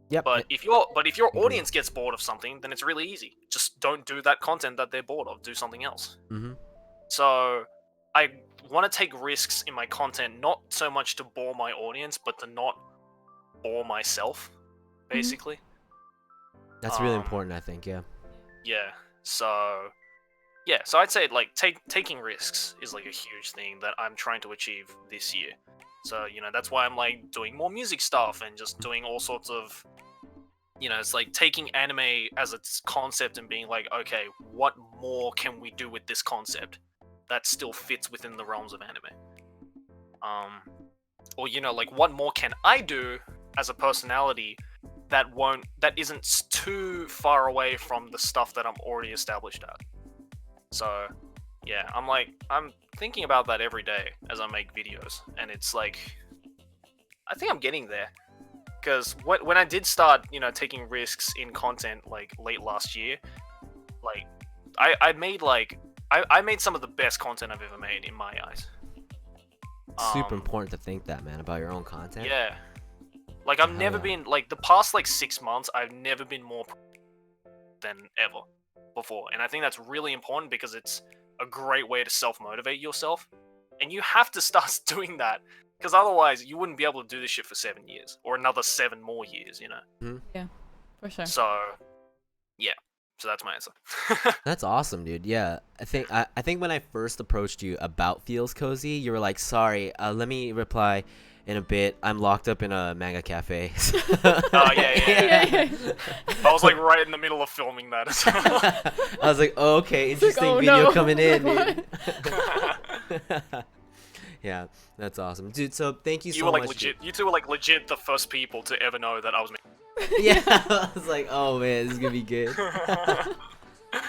Yep. But if your audience gets bored of something, then it's really easy. Just don't do that content that they're bored of. Do something else. Mm-hmm. So I want to take risks in my content, not so much to bore my audience, but to not bore myself, basically. That's really important, I think. Yeah. Yeah. So I'd say like taking risks is like a huge thing that I'm trying to achieve this year. So that's why I'm like doing more music stuff and just doing all sorts of, it's like taking anime as its concept and being like, okay, what more can we do with this concept that still fits within the realms of anime? Or like what more can I do as a personality that isn't too far away from the stuff that I'm already established at. So yeah, I'm thinking about that every day as I make videos, and it's like I think I'm getting there. Because when I did start, taking risks in content like late last year, like I made some of the best content I've ever made in my eyes. Super important to think that, man, about your own content. Yeah. Like I've never been like the past like 6 months, I've never been more than ever before, and I think that's really important because it's a great way to self-motivate yourself, and you have to start doing that. Because otherwise, you wouldn't be able to do this shit for 7 years, or another 7 more years, Yeah, for sure. So, yeah. So that's my answer. That's awesome, dude. Yeah, I think when I first approached you about FeelsCozy, you were like, "Sorry, let me reply in a bit. I'm locked up in a manga cafe." Oh yeah. I was like right in the middle of filming that as well. I was like, "Oh, okay, interesting oh, video no. coming in, Like, dude." Yeah, that's awesome, dude. So thank you so You were like much. legit. You two were like legit the first people to ever know that I was. Yeah, I was like, oh man, this is gonna be good.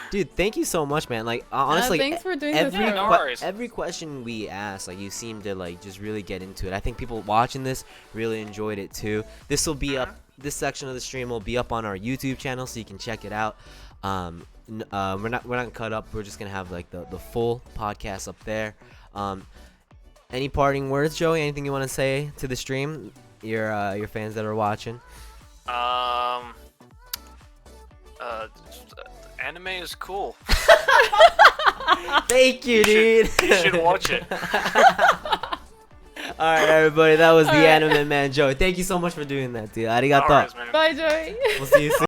Dude, thank you so much, man. Like honestly, thanks for doing this. no worries. every question we asked, like you seem to like just really get into it. I think people watching this really enjoyed it too. This will be up. This section of the stream will be up on our YouTube channel, so you can check it out. We're not gonna cut up. We're just gonna have like the full podcast up there. Any parting words, Joey? Anything you want to say to the stream? Your fans that are watching. Anime is cool. Thank you, dude. You should watch it. All right, everybody. That was the Anime Man, Joey. Thank you so much for doing that, dude. Arigato. Alright, man. Bye, Joey. We'll see you soon.